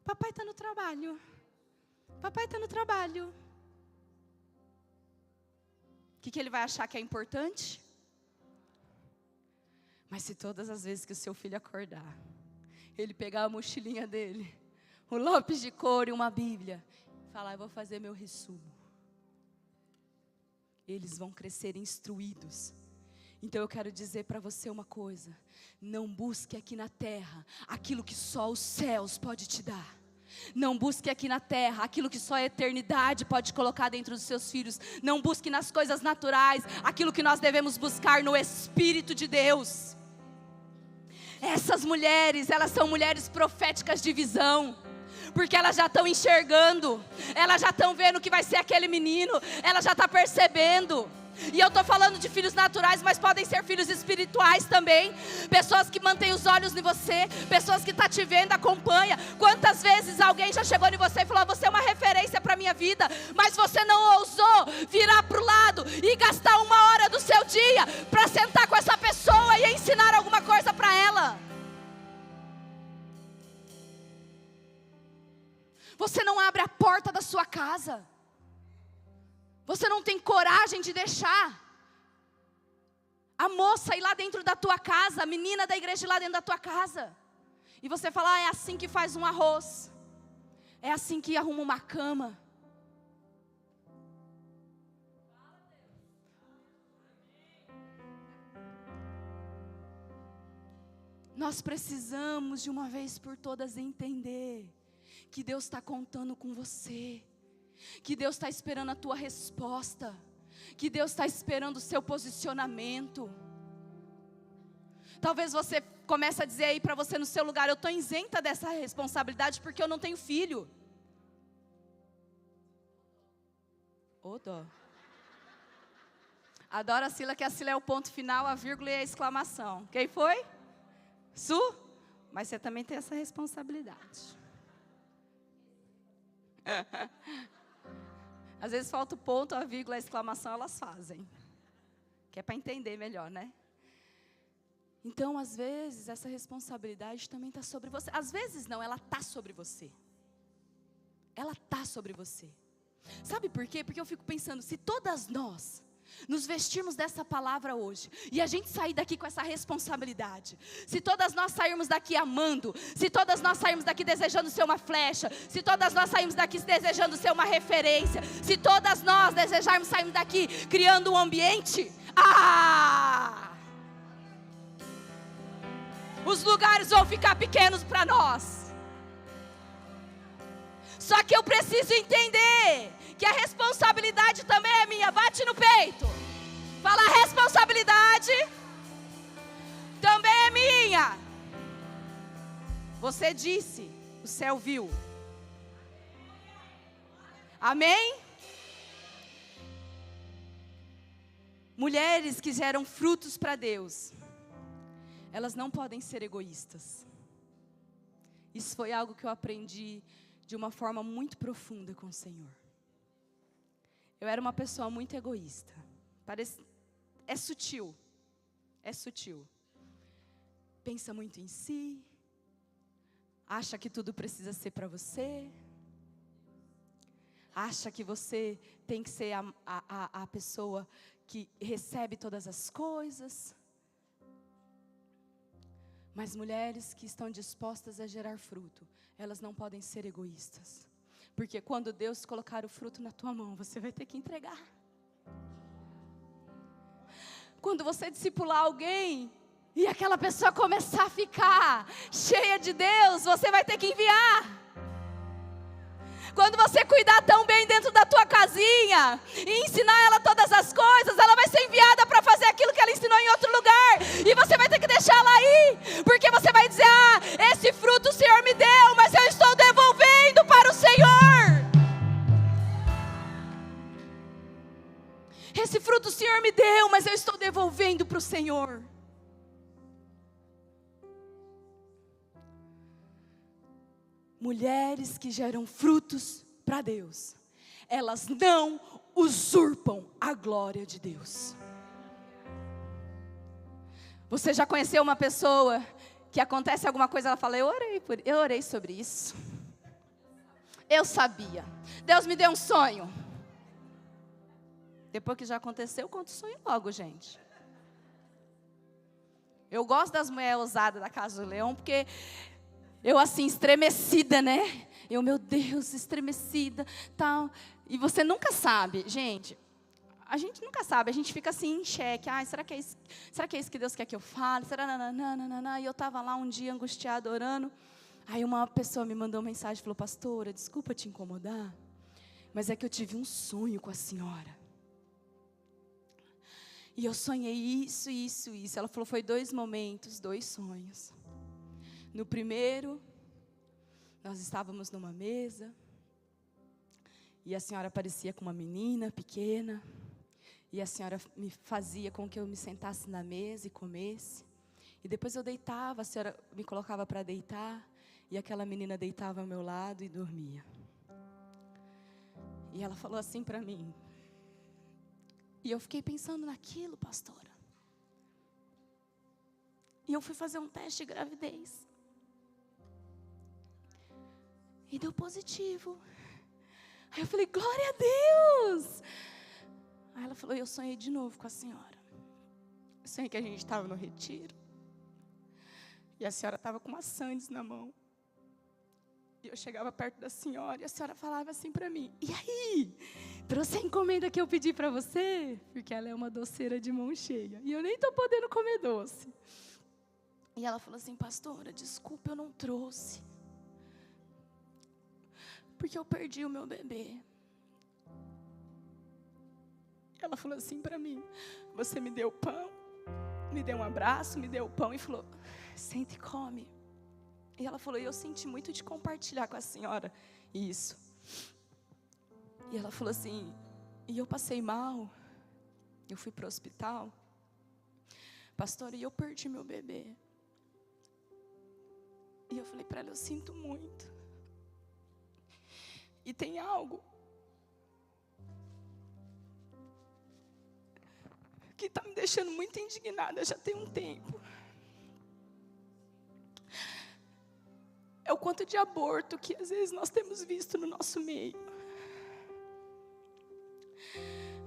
Papai está no trabalho. Papai está no trabalho. O que ele vai achar que é importante? Mas se todas as vezes que o seu filho acordar, ele pegar a mochilinha dele, um lápis de cor e uma Bíblia, falar, eu vou fazer meu resumo. Eles vão crescer instruídos. Então eu quero dizer para você uma coisa, não busque aqui na terra aquilo que só os céus pode te dar. Não busque aqui na terra aquilo que só a eternidade pode colocar dentro dos seus filhos. Não busque nas coisas naturais aquilo que nós devemos buscar no Espírito de Deus. Essas mulheres, elas são mulheres proféticas de visão, porque elas já estão enxergando, elas já estão vendo que vai ser aquele menino, ela já está percebendo. E eu estou falando de filhos naturais, mas podem ser filhos espirituais também. Pessoas que mantêm os olhos em você, pessoas que estão te vendo, acompanha. Quantas vezes alguém já chegou em você e falou: você é uma referência para a minha vida, mas você não ousou virar para o lado e gastar 1 hora do seu dia para sentar com essa pessoa e ensinar alguma coisa para ela. Você não abre a porta da sua casa. Você não tem coragem de deixar a moça ir lá dentro da tua casa, a menina da igreja ir lá dentro da tua casa. E você fala: é assim que faz um arroz. É assim que arruma uma cama. Nós precisamos de uma vez por todas entender que Deus está contando com você. Que Deus está esperando a tua resposta. Que Deus está esperando o seu posicionamento. Talvez você comece a dizer aí para você no seu lugar: eu estou isenta dessa responsabilidade porque eu não tenho filho. Ô dó. Adoro a Sila, que a Sila é o ponto final, a vírgula e a exclamação. Quem foi? Su? Mas você também tem essa responsabilidade. Às vezes falta o ponto, a vírgula, a exclamação, elas fazem. Que é para entender melhor, né? Então, às vezes, essa responsabilidade também está sobre você. Às vezes não, ela está sobre você. Ela está sobre você. Sabe por quê? Porque eu fico pensando, se todas nós nos vestirmos dessa palavra hoje, e a gente sair daqui com essa responsabilidade, se todas nós sairmos daqui amando, se todas nós sairmos daqui desejando ser uma flecha, se todas nós sairmos daqui desejando ser uma referência, se todas nós desejarmos sairmos daqui criando um ambiente, os lugares vão ficar pequenos para nós. Só que eu preciso entender que a responsabilidade também é minha. Bate no peito. Fala: a responsabilidade também é minha. Você disse, o céu viu. Amém? Mulheres que geram frutos para Deus, elas não podem ser egoístas. Isso foi algo que eu aprendi de uma forma muito profunda com o Senhor. Eu era uma pessoa muito egoísta. É sutil. É sutil. Pensa muito em si. Acha que tudo precisa ser para você. Acha que você tem que ser a pessoa que recebe todas as coisas. Mas mulheres que estão dispostas a gerar fruto, elas não podem ser egoístas. Porque quando Deus colocar o fruto na tua mão, você vai ter que entregar. Quando você discipular alguém e aquela pessoa começar a ficar cheia de Deus, você vai ter que enviar. Quando você cuidar tão bem dentro da tua casinha e ensinar ela todas as coisas, ela vai ser enviada para fazer aquilo que ela ensinou em outro lugar. E você vai ter que deixar ela ir, porque você vai dizer: esse fruto o Senhor me deu, mas eu estou devolvendo para o Senhor. Esse fruto o Senhor me deu, mas eu estou devolvendo para o Senhor. Mulheres que geram frutos para Deus, elas não usurpam a glória de Deus. Você já conheceu uma pessoa que acontece alguma coisa, ela fala: eu orei sobre isso. Eu sabia. Deus me deu um sonho. Depois que já aconteceu, conta o sonho logo, gente. Eu gosto das mulheres ousadas da Casa do Leão, porque eu assim, estremecida, né? Meu Deus, estremecida, tal. E você nunca sabe, gente. A gente nunca sabe, a gente fica assim em xeque. Será que é isso que Deus quer que eu fale? Será? E eu estava lá um dia angustiada, orando. Aí uma pessoa me mandou uma mensagem e falou: pastora, desculpa te incomodar, mas é que eu tive um sonho com a senhora. E eu sonhei isso. Ela falou: foi 2 momentos, 2 sonhos. No primeiro, nós estávamos numa mesa, e a senhora aparecia com uma menina pequena, E a senhora me fazia com que eu me sentasse na mesa e comesse. E depois eu deitava, a senhora me colocava para deitar. E aquela menina deitava ao meu lado e dormia. E ela falou assim para mim. E eu fiquei pensando naquilo, pastora. E eu fui fazer um teste de gravidez. E deu positivo. Aí eu falei, glória a Deus! Aí ela falou, eu sonhei de novo com a senhora. Eu sonhei que a gente estava no retiro. E a senhora estava com uma sandes na mão. E eu chegava perto da senhora e a senhora falava assim para mim, e aí? Trouxe a encomenda que eu pedi para você? Porque ela é uma doceira de mão cheia. E eu nem estou podendo comer doce. E ela falou assim, pastora, desculpa, eu não trouxe. Porque eu perdi o meu bebê. Ela falou assim para mim, você me deu pão, me deu um abraço, me deu o pão e falou, senta e come. E ela falou, eu senti muito de compartilhar com a senhora isso. E ela falou assim, e eu passei mal, eu fui para o hospital, pastora, e eu perdi meu bebê. E eu falei para ela, eu sinto muito. E tem algo que está me deixando muito indignada já tem um tempo. É o quanto de aborto que às vezes nós temos visto no nosso meio.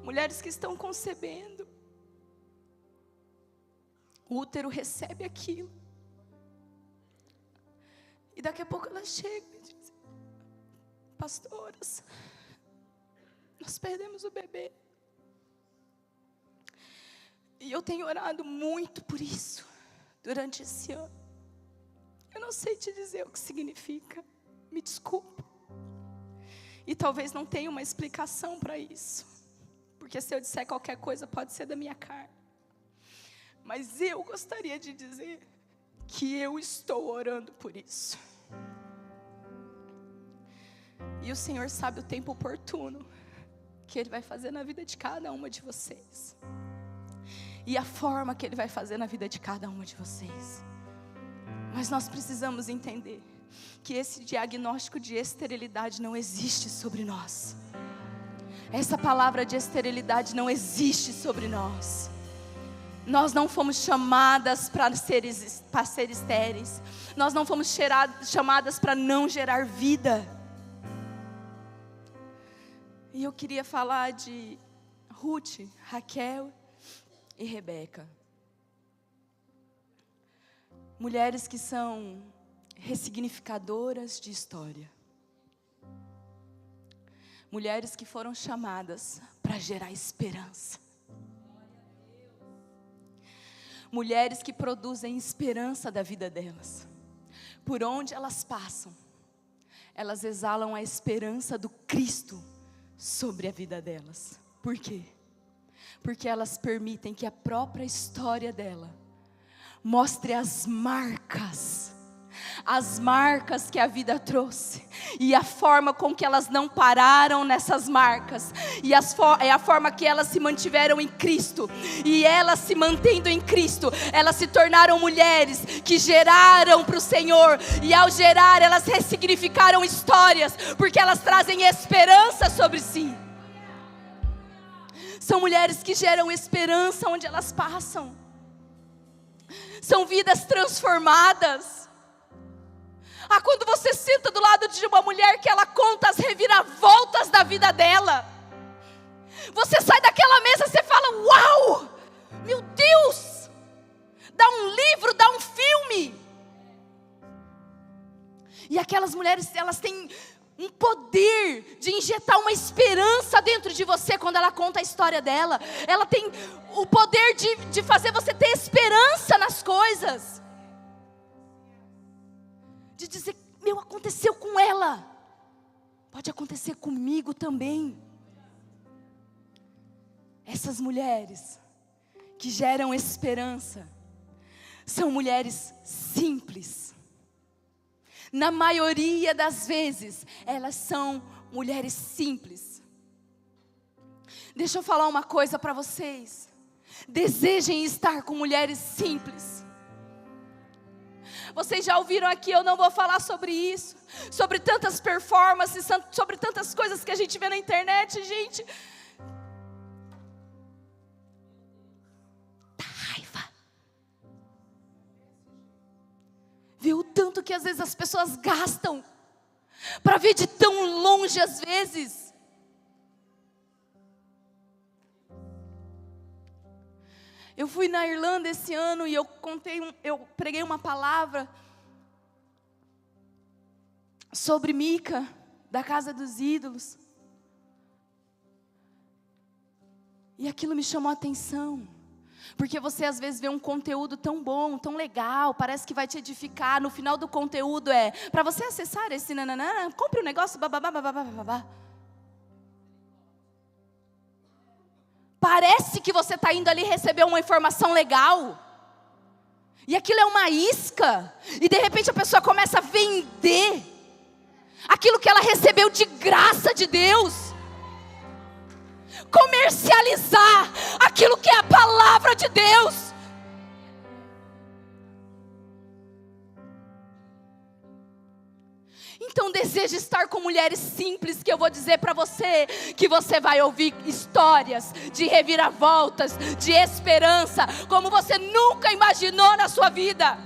Mulheres que estão concebendo, o útero recebe aquilo. E daqui a pouco ela chega e diz, pastoras, nós perdemos o bebê. E eu tenho orado muito por isso, durante esse ano. Eu não sei te dizer o que significa, me desculpa. E talvez não tenha uma explicação para isso. Porque se eu disser qualquer coisa, pode ser da minha carne. Mas eu gostaria de dizer que eu estou orando por isso. E o Senhor sabe o tempo oportuno que Ele vai fazer na vida de cada uma de vocês. E a forma que Ele vai fazer na vida de cada uma de vocês. Mas nós precisamos entender que esse diagnóstico de esterilidade não existe sobre nós. Essa palavra de esterilidade não existe sobre nós. Nós não fomos chamadas para ser estéreis. Nós não fomos chamadas para não gerar vida. E eu queria falar de Ruth, Raquel e Rebeca. Mulheres que são ressignificadoras de história. Mulheres que foram chamadas para gerar esperança. Mulheres que produzem esperança da vida delas. Por onde elas passam, elas exalam a esperança do Cristo sobre a vida delas. Por quê? Porque elas permitem que a própria história dela mostre as marcas que a vida trouxe, e a forma com que elas não pararam nessas marcas, e é a forma que elas se mantiveram em Cristo, e elas se mantendo em Cristo, elas se tornaram mulheres que geraram para o Senhor, e ao gerar elas ressignificaram histórias, porque elas trazem esperança sobre si. São mulheres que geram esperança onde elas passam. São vidas transformadas. Quando você senta do lado de uma mulher que ela conta as reviravoltas da vida dela, você sai daquela mesa e você fala, uau, meu Deus, dá um livro, dá um filme. E aquelas mulheres, elas têm um poder de injetar uma esperança dentro de você quando ela conta a história dela. Ela tem o poder de fazer você ter esperança nas coisas. De dizer, meu, aconteceu com ela, pode acontecer comigo também. Essas mulheres que geram esperança são mulheres simples. Na maioria das vezes, elas são mulheres simples. Deixa eu falar uma coisa para vocês. Desejem estar com mulheres simples. Vocês já ouviram aqui, eu não vou falar sobre isso, sobre tantas performances, sobre tantas coisas que a gente vê na internet, gente. Dá raiva. Vê o tanto que às vezes as pessoas gastam para ver de tão longe às vezes. Eu fui na Irlanda esse ano e eu preguei uma palavra sobre Mica, da casa dos ídolos. E aquilo me chamou a atenção. Porque você às vezes vê um conteúdo tão bom, tão legal, parece que vai te edificar. No final do conteúdo para você acessar esse nananã, compre um negócio, babá. Parece que você está indo ali receber uma informação legal. E aquilo é uma isca. E de repente a pessoa começa a vender aquilo que ela recebeu de graça de Deus. Comercializar aquilo que é a palavra de Deus. Então deseja estar com mulheres simples, que eu vou dizer para você, que você vai ouvir histórias de reviravoltas, de esperança, como você nunca imaginou na sua vida.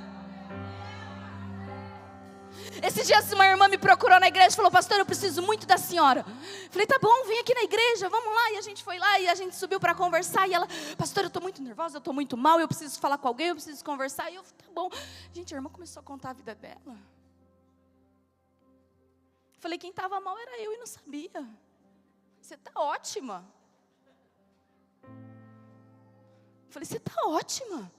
Esses dias uma irmã me procurou na igreja e falou: pastor, eu preciso muito da senhora. Falei: tá bom, vem aqui na igreja, vamos lá. E a gente foi lá e a gente subiu para conversar. E ela: pastor, eu estou muito nervosa, eu estou muito mal, eu preciso falar com alguém, eu preciso conversar. E eu: tá bom. Gente, a irmã começou a contar a vida dela. Falei: quem estava mal era eu e não sabia. Você está ótima. Falei: você está ótima.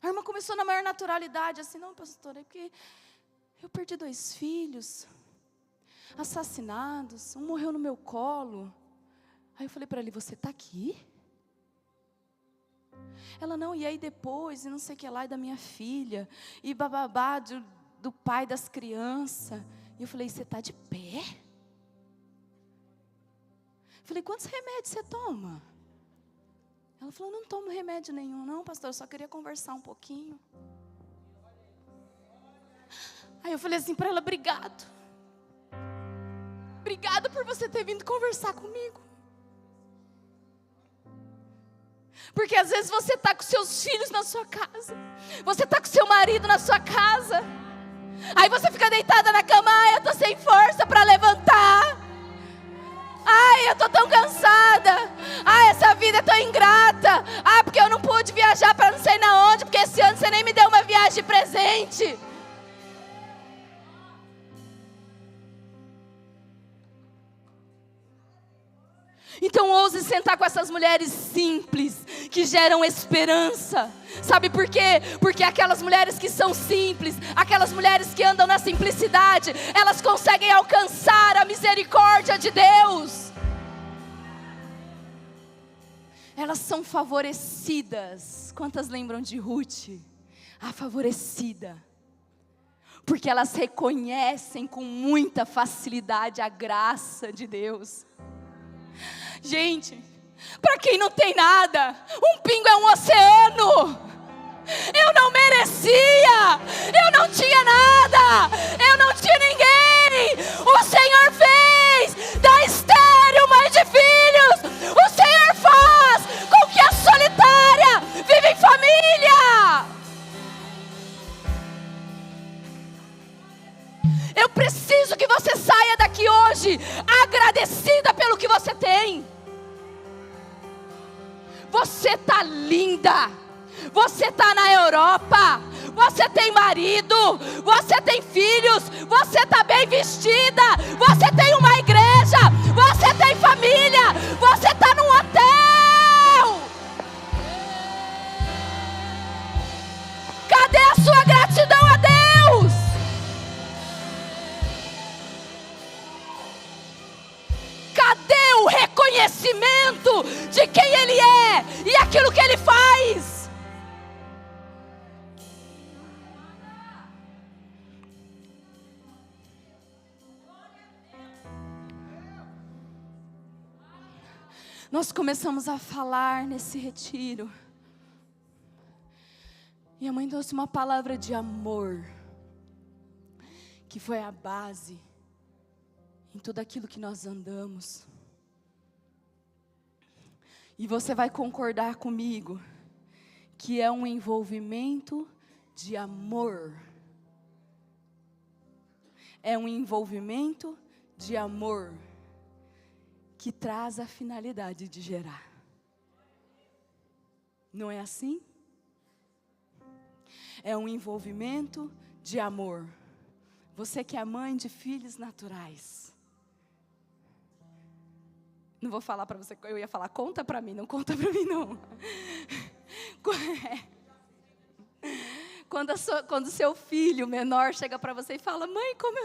A irmã começou na maior naturalidade, assim: não, pastor, é porque eu perdi 2 filhos, assassinados, um morreu no meu colo. Aí eu falei para ele: você está aqui? Ela: não, e aí depois, e não sei o que lá, e da minha filha, e bababá, do pai das crianças. E eu falei: você está de pé? Falei: quantos remédios você toma? Ela falou: não tomo remédio nenhum. Não, pastor, eu só queria conversar um pouquinho. Aí eu falei assim para ela: obrigado. Obrigado por você ter vindo conversar comigo. Porque às vezes você está com seus filhos na sua casa, você está com seu marido na sua casa, aí você fica deitada na cama: ai, eu estou sem força para levantar. Ai, eu estou tão cansada. Ai, essa vida é tão ingrata. Ah, porque eu não pude viajar para não sei na onde, porque esse ano você nem me deu uma viagem de presente. Então ouse sentar com essas mulheres simples, que geram esperança. Sabe por quê? Porque aquelas mulheres que são simples, aquelas mulheres que andam na simplicidade, elas conseguem alcançar a misericórdia de Deus. Elas são favorecidas. Quantas lembram de Ruth? A favorecida. Porque elas reconhecem com muita facilidade a graça de Deus. Gente, para quem não tem nada, um pingo é um oceano. Eu não merecia, eu não tinha nada, eu não tinha ninguém. O Senhor fez da estéril mãe de filhos. O Senhor faz com que a solitária viva em família. Eu preciso que você saia daqui hoje agradecida pelo que você tem. Você está linda, você está na Europa, você tem marido, você tem filhos, você está bem vestida, você tem uma igreja, você tem família, você está num hotel. Cadê a sua gratidão a Deus? Cadê o reconhecimento de quem Ele é e aquilo que Ele faz? Nós começamos a falar nesse retiro. E a mãe trouxe uma palavra de amor, que foi a base em tudo aquilo que nós andamos. E você vai concordar comigo que é um envolvimento de amor. É um envolvimento de amor que traz a finalidade de gerar. Não é assim? É um envolvimento de amor. Você que é mãe de filhos naturais. Não vou falar para você, eu ia falar, conta para mim, não conta para mim não. Quando seu filho menor chega para você e fala, mãe, como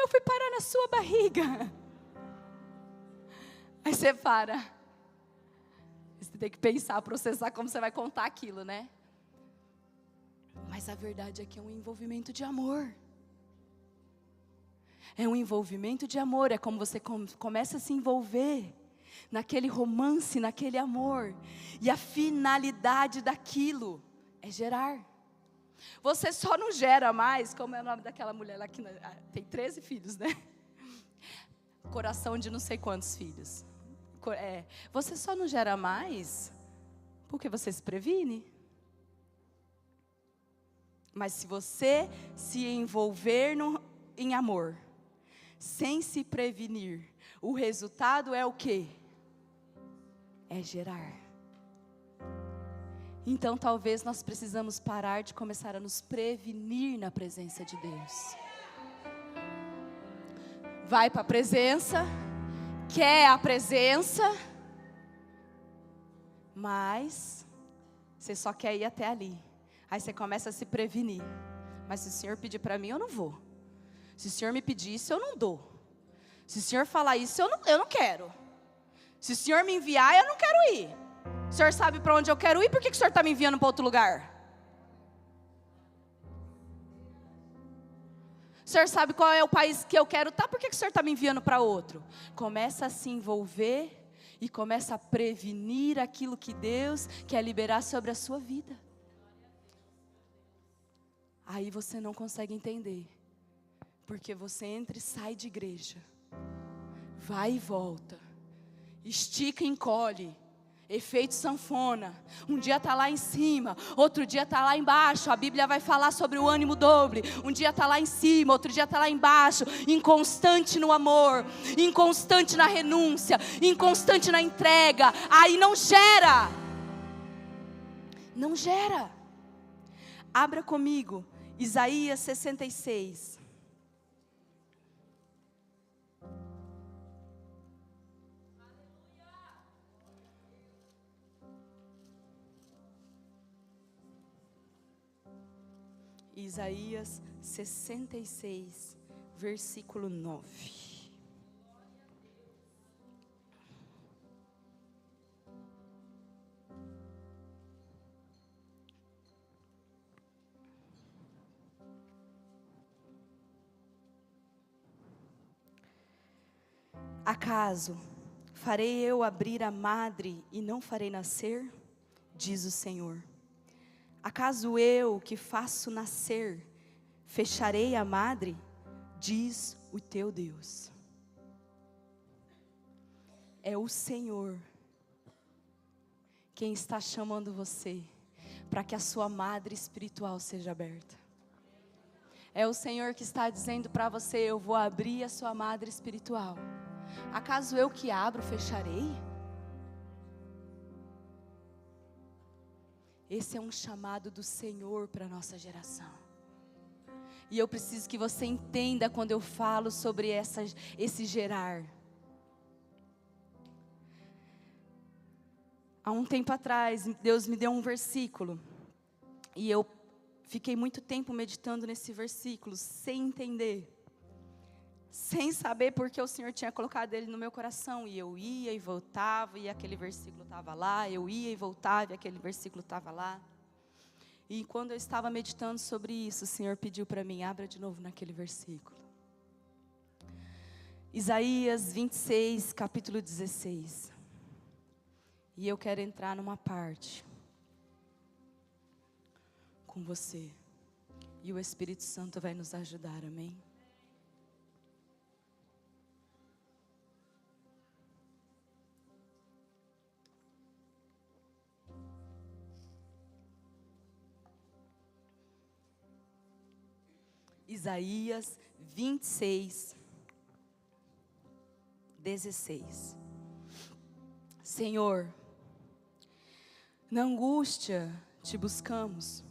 eu fui parar na sua barriga? Aí você para. Você tem que pensar, processar como você vai contar aquilo, né? Mas a verdade é que é um envolvimento de amor. É um envolvimento de amor, é como você começa a se envolver naquele romance, naquele amor. E a finalidade daquilo é gerar. Você só não gera mais, como é o nome daquela mulher lá que tem 13 filhos, né? Coração de não sei quantos filhos. Você só não gera mais porque você se previne. Mas se você se envolver em amor, sem se prevenir, o resultado é o quê? É gerar. Então talvez nós precisamos parar de começar a nos prevenir na presença de Deus. Vai para a presença, quer a presença, mas você só quer ir até ali. Aí você começa a se prevenir. Mas se o Senhor pedir para mim, eu não vou. Se o Senhor me pedir isso, eu não dou. Se o Senhor falar isso, eu não quero. Se o Senhor me enviar, eu não quero ir. O Senhor sabe para onde eu quero ir, por que o Senhor está me enviando para outro lugar? O Senhor sabe qual é o país que eu quero estar, por que o Senhor está me enviando para outro? Começa a se envolver e começa a prevenir aquilo que Deus quer liberar sobre a sua vida. Aí você não consegue entender, porque você entra e sai de igreja, vai e volta, estica e encolhe, efeito sanfona, um dia está lá em cima, outro dia está lá embaixo, a Bíblia vai falar sobre o ânimo dobre, um dia está lá em cima, outro dia está lá embaixo, inconstante no amor, inconstante na renúncia, inconstante na entrega, aí não gera, não gera. Abra comigo, Isaías 66. Isaías 66, versículo 9. Acaso farei eu abrir a madre e não farei nascer? Diz o Senhor. Acaso eu que faço nascer, fecharei a madre? Diz o teu Deus. É o Senhor quem está chamando você para que a sua madre espiritual seja aberta. É o Senhor que está dizendo para você, eu vou abrir a sua madre espiritual. Acaso eu que abro, fecharei? Esse é um chamado do Senhor para a nossa geração. E eu preciso que você entenda quando eu falo sobre esse gerar. Há um tempo atrás, Deus me deu um versículo. E eu fiquei muito tempo meditando nesse versículo, sem entender. Sem saber porque o Senhor tinha colocado ele no meu coração. E eu ia e voltava, e aquele versículo estava lá. Eu ia e voltava, e aquele versículo estava lá. E quando eu estava meditando sobre isso, o Senhor pediu para mim, abra de novo naquele versículo. Isaías 26, capítulo 16. E eu quero entrar numa parte com você. E o Espírito Santo vai nos ajudar, amém? Isaías 26, 16. Senhor, na angústia te buscamos,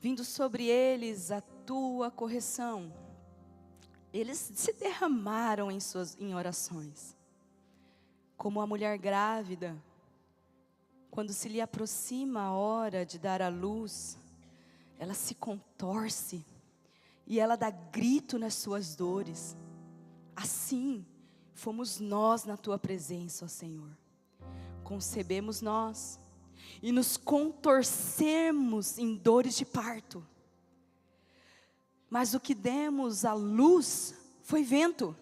vindo sobre eles a tua correção. Eles se derramaram em orações, como a mulher grávida, quando se lhe aproxima a hora de dar à luz, ela se contorce, e ela dá grito nas suas dores. Assim fomos nós na tua presença, ó Senhor. Concebemos nós e nos contorcemos em dores de parto. Mas o que demos à luz foi vento.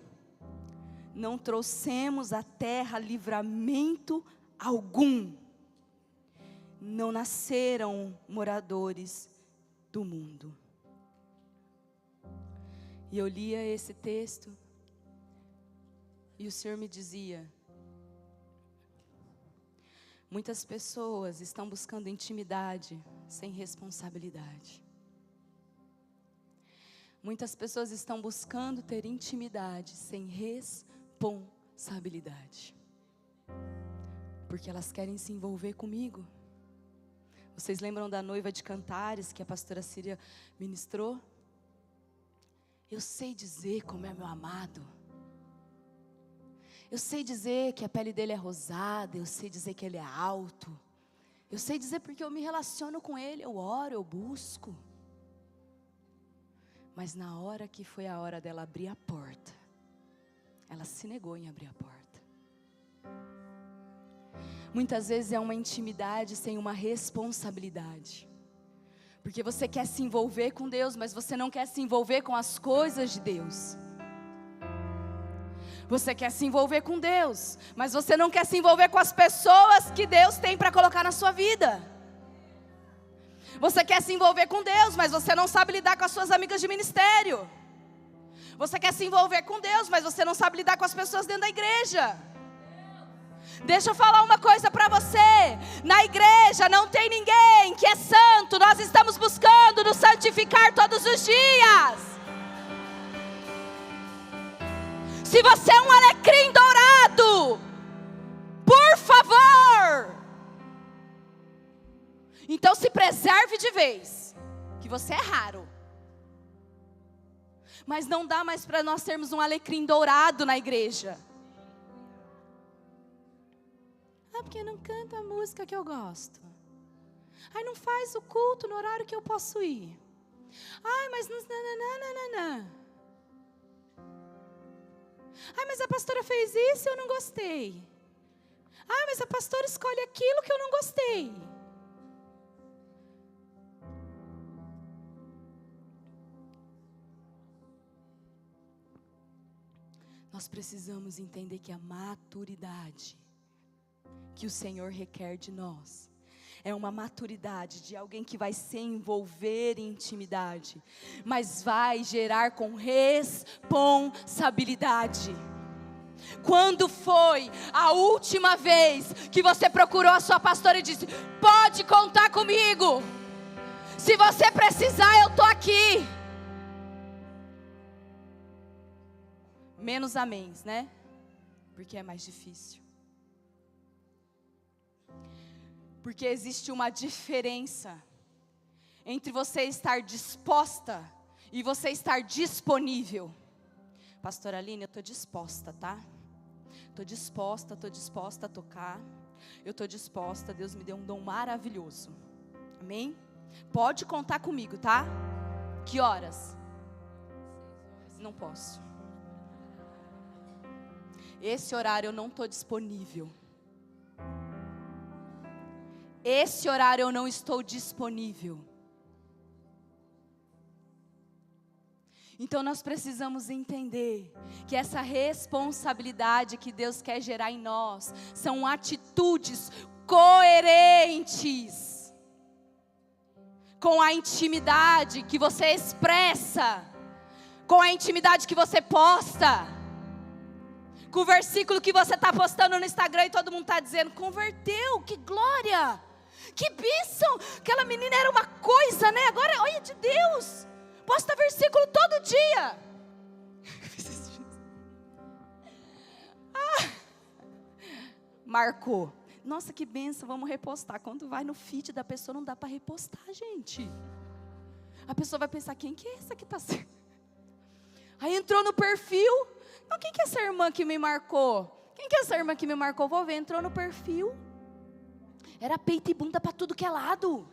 Não trouxemos à terra livramento algum. Não nasceram moradores do mundo. E eu lia esse texto, e o Senhor me dizia: muitas pessoas estão buscando intimidade sem responsabilidade. Muitas pessoas estão buscando ter intimidade sem responsabilidade. Porque elas querem se envolver comigo. Vocês lembram da noiva de Cantares que a pastora Síria ministrou? Eu sei dizer como é meu amado. Eu sei dizer que a pele dele é rosada. Eu sei dizer que ele é alto. Eu sei dizer porque eu me relaciono com ele. Eu oro, eu busco. Mas na hora que foi a hora dela abrir a porta, ela se negou em abrir a porta. Muitas vezes é uma intimidade sem uma responsabilidade. Porque você quer se envolver com Deus, mas você não quer se envolver com as coisas de Deus. Você quer se envolver com Deus, mas você não quer se envolver com as pessoas que Deus tem para colocar na sua vida. Você quer se envolver com Deus, mas você não sabe lidar com as suas amigas de ministério. Você quer se envolver com Deus, mas você não sabe lidar com as pessoas dentro da igreja. Deixa eu falar uma coisa para você. Na igreja não tem ninguém que é santo. Nós estamos buscando nos santificar todos os dias. Se você é um alecrim dourado, por favor, então se preserve de vez, que você é raro. Mas não dá mais para nós termos um alecrim dourado na igreja. Ah, porque não canta a música que eu gosto. Ai, não faz o culto no horário que eu posso ir. Ai, mas nananana. Ai, mas a pastora fez isso e eu não gostei. Ai, mas a pastora escolhe aquilo que eu não gostei. Nós precisamos entender que a maturidade que o Senhor requer de nós é uma maturidade de alguém que vai se envolver em intimidade, mas vai gerar com responsabilidade. Quando foi a última vez que você procurou a sua pastora e disse: pode contar comigo, se você precisar eu estou aqui? Menos améns, né? Porque é mais difícil. Porque existe uma diferença entre você estar disposta e você estar disponível. Pastora Aline, eu estou disposta, tá? Estou disposta a tocar. Eu estou disposta, Deus me deu um dom maravilhoso. Amém? Pode contar comigo, tá? Que horas? Não posso. Esse horário eu não estou disponível. Esse horário eu não estou disponível. Então nós precisamos entender que essa responsabilidade que Deus quer gerar em nós são atitudes coerentes com a intimidade que você expressa, com a intimidade que você posta, com o versículo que você está postando no Instagram e todo mundo está dizendo: converteu, que glória, que bênção, aquela menina era uma coisa, né? Agora olha de Deus, posta versículo todo dia. Marcou. Nossa, que bênção, vamos repostar. Quando vai no feed da pessoa, não dá para repostar, gente. A pessoa vai pensar: quem que é essa que está sendo? Aí entrou no perfil. Então, quem que é essa irmã que me marcou? Quem que é essa irmã que me marcou? Vou ver. Entrou no perfil. Era peito e bunda para tudo que é lado.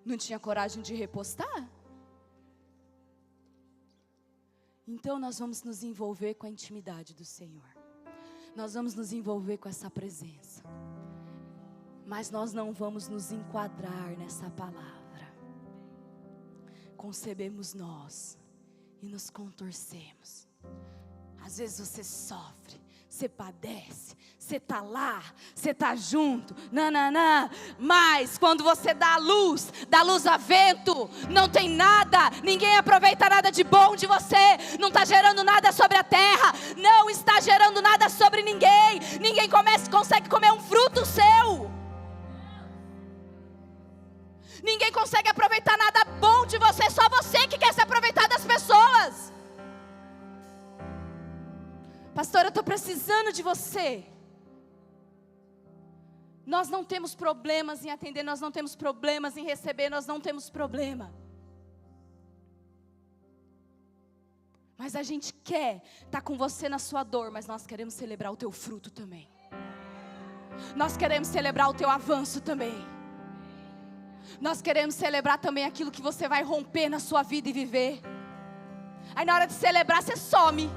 Não tinha coragem de repostar? Então nós vamos nos envolver com a intimidade do Senhor. Nós vamos nos envolver com essa presença. Mas nós não vamos nos enquadrar nessa palavra. Concebemos nós e nos contorcemos. Às vezes você sofre, você padece, você está lá, você está junto, nananã. Mas quando você dá luz a vento, não tem nada, ninguém aproveita nada de bom de você, não está gerando nada sobre a terra, não está gerando nada sobre ninguém, ninguém consegue comer um fruto seu, ninguém consegue aproveitar nada bom de você, só você que quer se aproveitar das pessoas. Pastor, eu estou precisando de você. Nós não temos problemas em atender, nós não temos problemas em receber, nós não temos problema. Mas a gente quer estar com você na sua dor, mas nós queremos celebrar o teu fruto também. Nós queremos celebrar o teu avanço também. Nós queremos celebrar também aquilo que você vai romper na sua vida e viver. Aí na hora de celebrar, você some.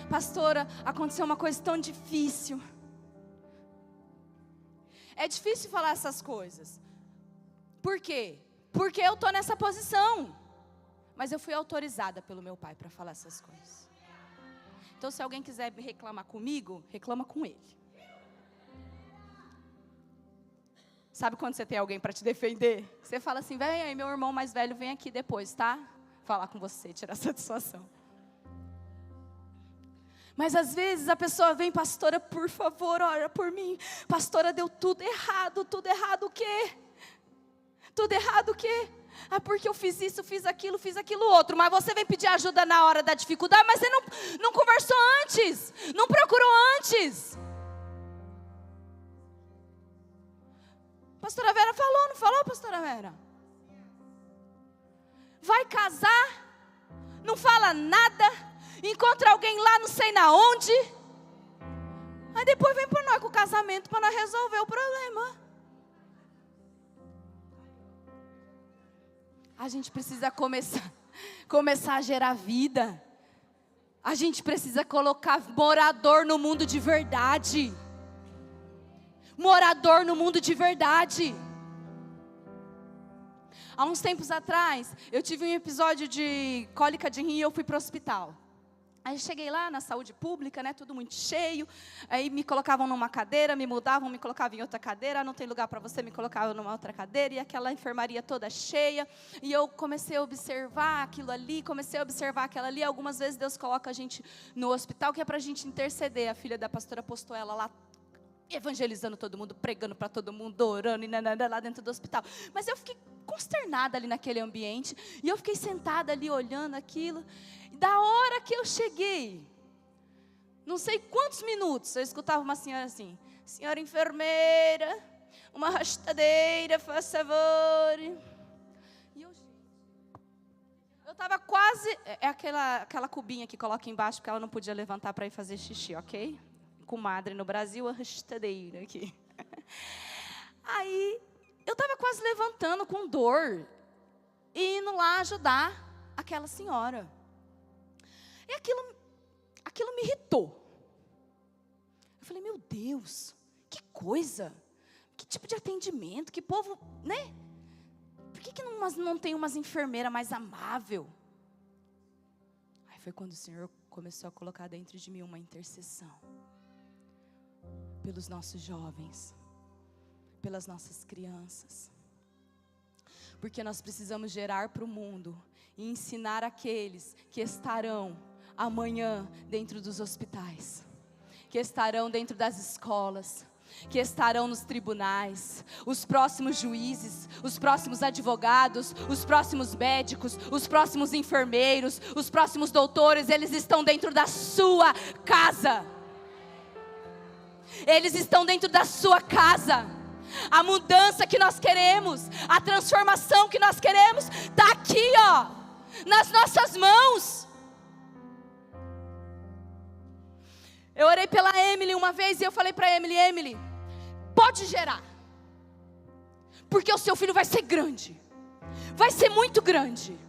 Pastora, aconteceu uma coisa tão difícil. É difícil falar essas coisas. Por quê? Porque eu estou nessa posição. Mas eu fui autorizada pelo meu pai para falar essas coisas. Então se alguém quiser reclamar comigo, reclama com ele. Sabe quando você tem alguém para te defender? Você fala assim: vem aí, meu irmão mais velho vem aqui depois, tá? Falar com você, tirar satisfação. Mas às vezes a pessoa vem: pastora, por favor, ora por mim. Pastora, deu tudo errado o quê? Tudo errado o quê? Ah, porque eu fiz isso, fiz aquilo outro. Mas você vem pedir ajuda na hora da dificuldade, mas você não conversou antes, não procurou antes. Pastora Vera falou, não falou, pastora Vera? Vai casar, não fala nada, encontra alguém lá não sei na onde, aí depois vem para nós com o casamento para nós resolver o problema. A gente precisa começar a gerar vida. A gente precisa colocar morador no mundo de verdade. Morador no mundo de verdade. Há uns tempos atrás, eu tive um episódio de cólica de rim e eu fui para o hospital. Aí cheguei lá na saúde pública, né, tudo muito cheio. Aí me colocavam numa cadeira, me mudavam, me colocavam em outra cadeira. Não tem lugar para você, me colocavam numa outra cadeira. E aquela enfermaria toda cheia. E eu comecei a observar aquilo ali, comecei a observar aquela ali. Algumas vezes Deus coloca a gente no hospital, que é para a gente interceder. A filha da pastora postou ela lá, evangelizando todo mundo, pregando para todo mundo, orando, e lá dentro do hospital. Mas eu fiquei consternada ali naquele ambiente. E eu fiquei sentada ali olhando aquilo. E da hora que eu cheguei, não sei quantos minutos, eu escutava uma senhora assim: senhora enfermeira, uma rastadeira, faz favor. E eu estava quase, é aquela cubinha que coloca embaixo, porque ela não podia levantar para ir fazer xixi, ok? Comadre no Brasil, a rastadeira aqui. Aí, eu estava quase levantando com dor e indo lá ajudar aquela senhora. E aquilo me irritou. Eu falei, meu Deus, que coisa, que tipo de atendimento, que povo, né? Por que não tem umas enfermeiras mais amável? Aí foi quando o Senhor começou a colocar dentro de mim uma intercessão. Pelos nossos jovens, pelas nossas crianças. Porque nós precisamos gerar para o mundo e ensinar aqueles que estarão amanhã dentro dos hospitais, que estarão dentro das escolas, que estarão nos tribunais, os próximos juízes, os próximos advogados, os próximos médicos, os próximos enfermeiros, os próximos doutores, eles estão dentro da sua casa. Eles estão dentro da sua casa. A mudança que nós queremos, a transformação que nós queremos, está aqui, ó, nas nossas mãos. Eu orei pela Emily uma vez e eu falei para Emily, Emily, pode gerar, porque o seu filho vai ser grande, vai ser muito grande.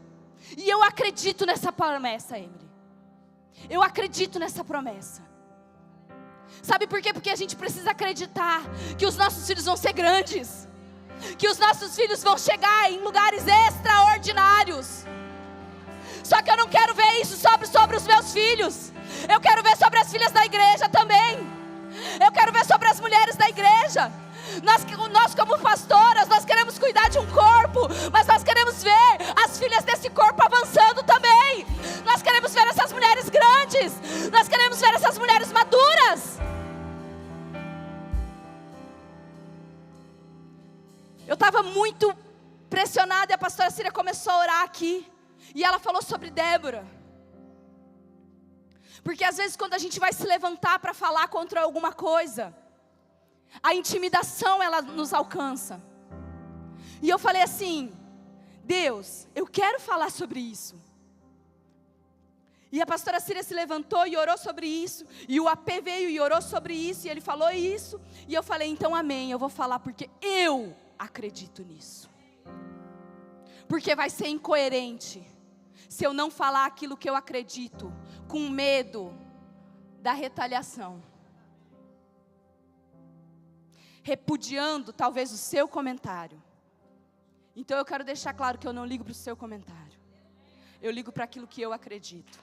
E eu acredito nessa promessa, Emily. Eu acredito nessa promessa. Sabe por quê? Porque a gente precisa acreditar que os nossos filhos vão ser grandes, que os nossos filhos vão chegar em lugares extraordinários. Só que eu não quero ver isso sobre os meus filhos. Eu quero ver sobre as filhas da igreja também. Eu quero ver sobre as mulheres da igreja. Nós como pastoras, nós queremos cuidar de um corpo, mas nós queremos ver as filhas desse corpo avançando também. Nós queremos ver essas mulheres grandes. Nós queremos ver essas mulheres maduras. Eu estava muito pressionada e a pastora Síria começou a orar aqui. E ela falou sobre Débora. Porque às vezes quando a gente vai se levantar para falar contra alguma coisa, a intimidação ela nos alcança. E eu falei assim, Deus, eu quero falar sobre isso. E a pastora Síria se levantou e orou sobre isso. E o AP veio e orou sobre isso. E ele falou isso. E eu falei, então amém, eu vou falar porque eu acredito nisso. Porque vai ser incoerente se eu não falar aquilo que eu acredito, com medo da retaliação, repudiando talvez o seu comentário. Então eu quero deixar claro que eu não ligo para o seu comentário, eu ligo para aquilo que eu acredito.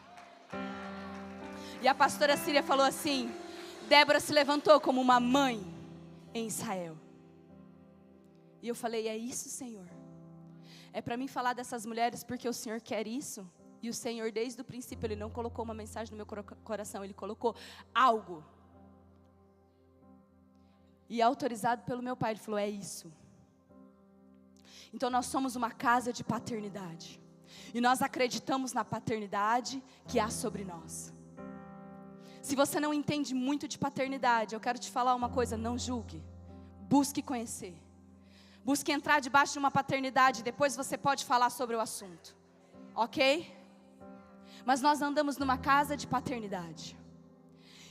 E a pastora Síria falou assim, Débora se levantou como uma mãe em Israel. E eu falei, é isso, Senhor. É para mim falar dessas mulheres porque o Senhor quer isso. E o Senhor desde o princípio, Ele não colocou uma mensagem no meu coração, Ele colocou algo. E autorizado pelo meu pai, Ele falou, é isso. Então nós somos uma casa de paternidade. E nós acreditamos na paternidade que há sobre nós. Se você não entende muito de paternidade, eu quero te falar uma coisa, não julgue. Busque conhecer. Busque entrar debaixo de uma paternidade, depois você pode falar sobre o assunto. Ok? Mas nós andamos numa casa de paternidade.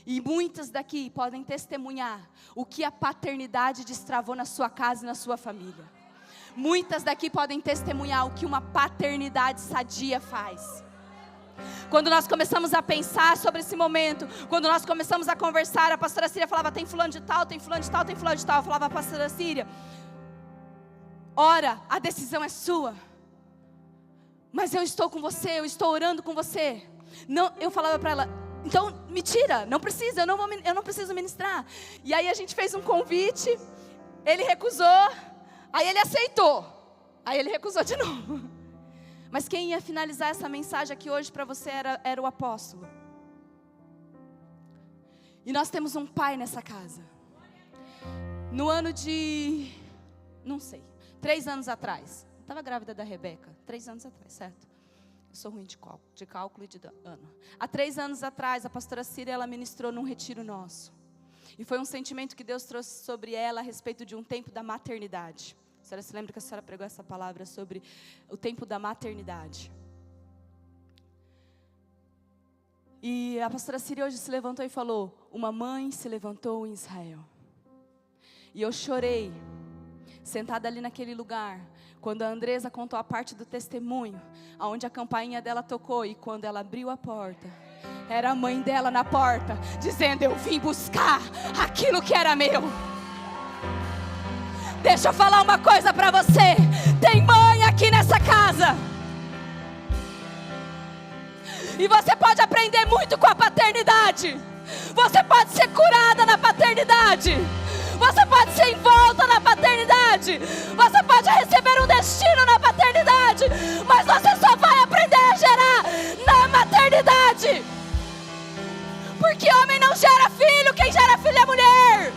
E muitas daqui podem testemunhar o que a paternidade destravou na sua casa e na sua família. Muitas daqui podem testemunhar o que uma paternidade sadia faz. Quando nós começamos a pensar sobre esse momento, quando nós começamos a conversar, a pastora Síria falava, tem fulano de tal, tem fulano de tal, tem fulano de tal. Eu falava, a pastora Síria, ora, a decisão é sua. Mas eu estou com você, eu estou orando com você. Não, eu falava para ela, então me tira, não precisa, eu não preciso ministrar. E aí a gente fez um convite, ele recusou, aí ele aceitou, aí ele recusou de novo. Mas quem ia finalizar essa mensagem aqui hoje para você era o apóstolo. E nós temos um pai nessa casa. No ano de, não sei, 3 anos atrás. Estava grávida da Rebeca, 3 anos atrás, certo? Eu sou ruim de cálculo e de ano. Há 3 anos atrás, a pastora Síria, ela ministrou num retiro nosso. E foi um sentimento que Deus trouxe sobre ela a respeito de um tempo da maternidade. A senhora se lembra que a senhora pregou essa palavra sobre o tempo da maternidade. E a pastora Síria hoje se levantou e falou, uma mãe se levantou em Israel. E eu chorei, sentada ali naquele lugar, quando a Andresa contou a parte do testemunho, onde a campainha dela tocou, e quando ela abriu a porta, Era a mãe dela na porta, dizendo: eu vim buscar aquilo que era meu. Deixa eu falar uma coisa para você. Tem mãe aqui nessa casa. E você pode aprender muito com a paternidade. Você pode ser curada na paternidade. Você pode ser envolta na paternidade. Você pode receber um destino na paternidade. Mas você só vai aprender a gerar na maternidade. Porque homem não gera filho, quem gera filho é mulher.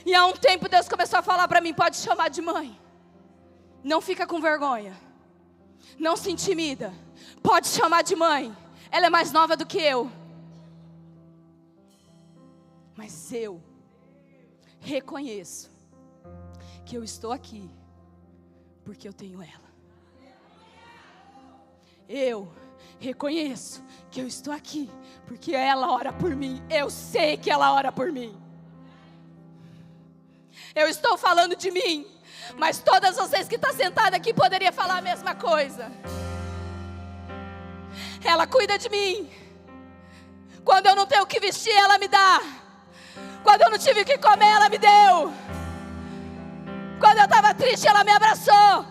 E há um tempo Deus começou a falar para mim: pode chamar de mãe. Não fica com vergonha. Não se intimida. Pode chamar de mãe. Ela é mais nova do que eu. Mas eu reconheço que eu estou aqui porque eu tenho ela. Eu reconheço que eu estou aqui porque ela ora por mim. Eu sei que ela ora por mim. Eu estou falando de mim, mas todas vocês que estão sentadas aqui poderiam falar a mesma coisa. Ela cuida de mim. Quando eu não tenho o que vestir, ela me dá. Quando eu não tive o que comer, ela me deu. Quando eu estava triste, ela me abraçou.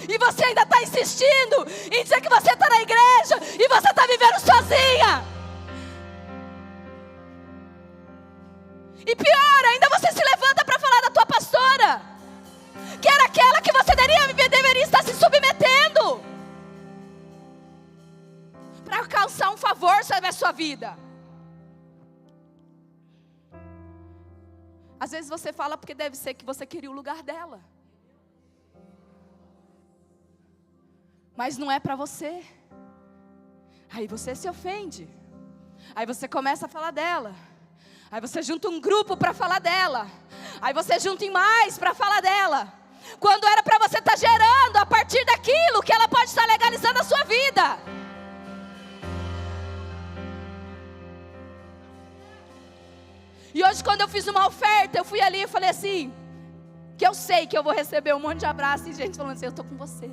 E você ainda está insistindo em dizer que você está na igreja e você está vivendo sozinha. E pior, ainda você se levanta para falar da tua pastora, que era aquela que você deveria estar se submetendo para alcançar um favor sobre a sua vida. Às vezes você fala porque deve ser que você queria o lugar dela. Mas não é para você. Aí você se ofende. Aí você começa a falar dela. Aí você junta um grupo para falar dela. Aí você junta em mais para falar dela. Quando era para você estar gerando a partir daquilo que ela pode estar legalizando a sua vida. E hoje, quando eu fiz uma oferta, eu fui ali e falei assim, que eu sei que eu vou receber um monte de abraço e gente falando assim: eu estou com você.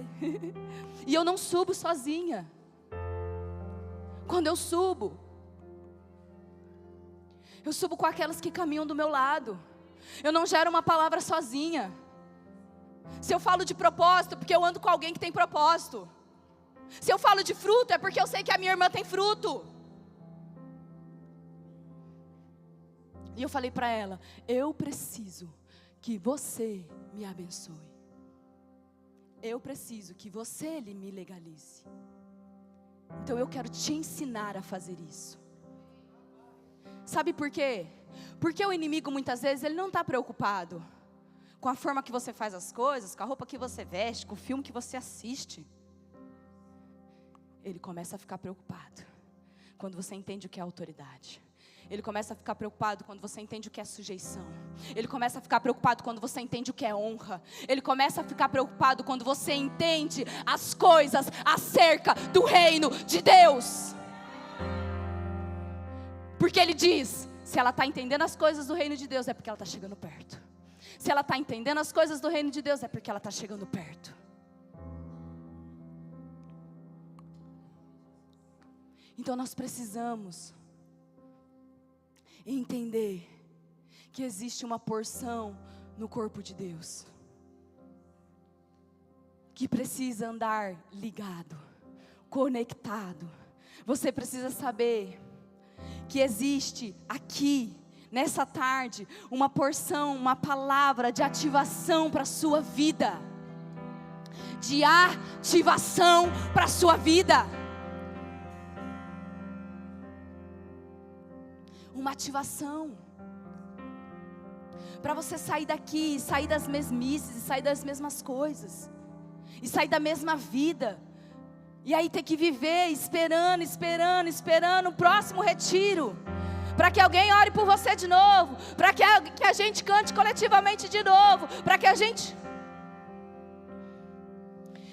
E eu não subo sozinha. Quando eu subo com aquelas que caminham do meu lado. Eu não gero uma palavra sozinha. Se eu falo de propósito, porque eu ando com alguém que tem propósito. Se eu falo de fruto, é porque eu sei que a minha irmã tem fruto. E eu falei para ela: eu preciso que você me abençoe. Eu preciso que você me legalize. Então eu quero te ensinar a fazer isso. Sabe por quê? Porque o inimigo muitas vezes ele não está preocupado com a forma que você faz as coisas, com a roupa que você veste, com o filme que você assiste. Ele começa a ficar preocupado quando você entende o que é autoridade. Ele começa a ficar preocupado quando você entende o que é sujeição. Ele começa a ficar preocupado quando você entende o que é honra. Ele começa a ficar preocupado quando você entende as coisas acerca do reino de Deus. Porque ele diz: se ela está entendendo as coisas do reino de Deus, é porque ela está chegando perto. Se ela está entendendo as coisas do reino de Deus, é porque ela está chegando perto. Então nós precisamos entender que existe uma porção no corpo de Deus que precisa andar ligado, conectado. Você precisa saber que existe aqui, nessa tarde, uma porção, uma palavra de ativação para a sua vida. De ativação para a sua vida. Uma ativação. Para você sair daqui, sair das mesmices, sair das mesmas coisas. E sair da mesma vida. E aí ter que viver esperando o próximo retiro. Para que alguém ore por você de novo. Para que a gente cante coletivamente de novo. Para que a gente...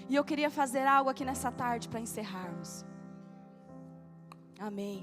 E eu queria fazer algo aqui nessa tarde para encerrarmos. Amém.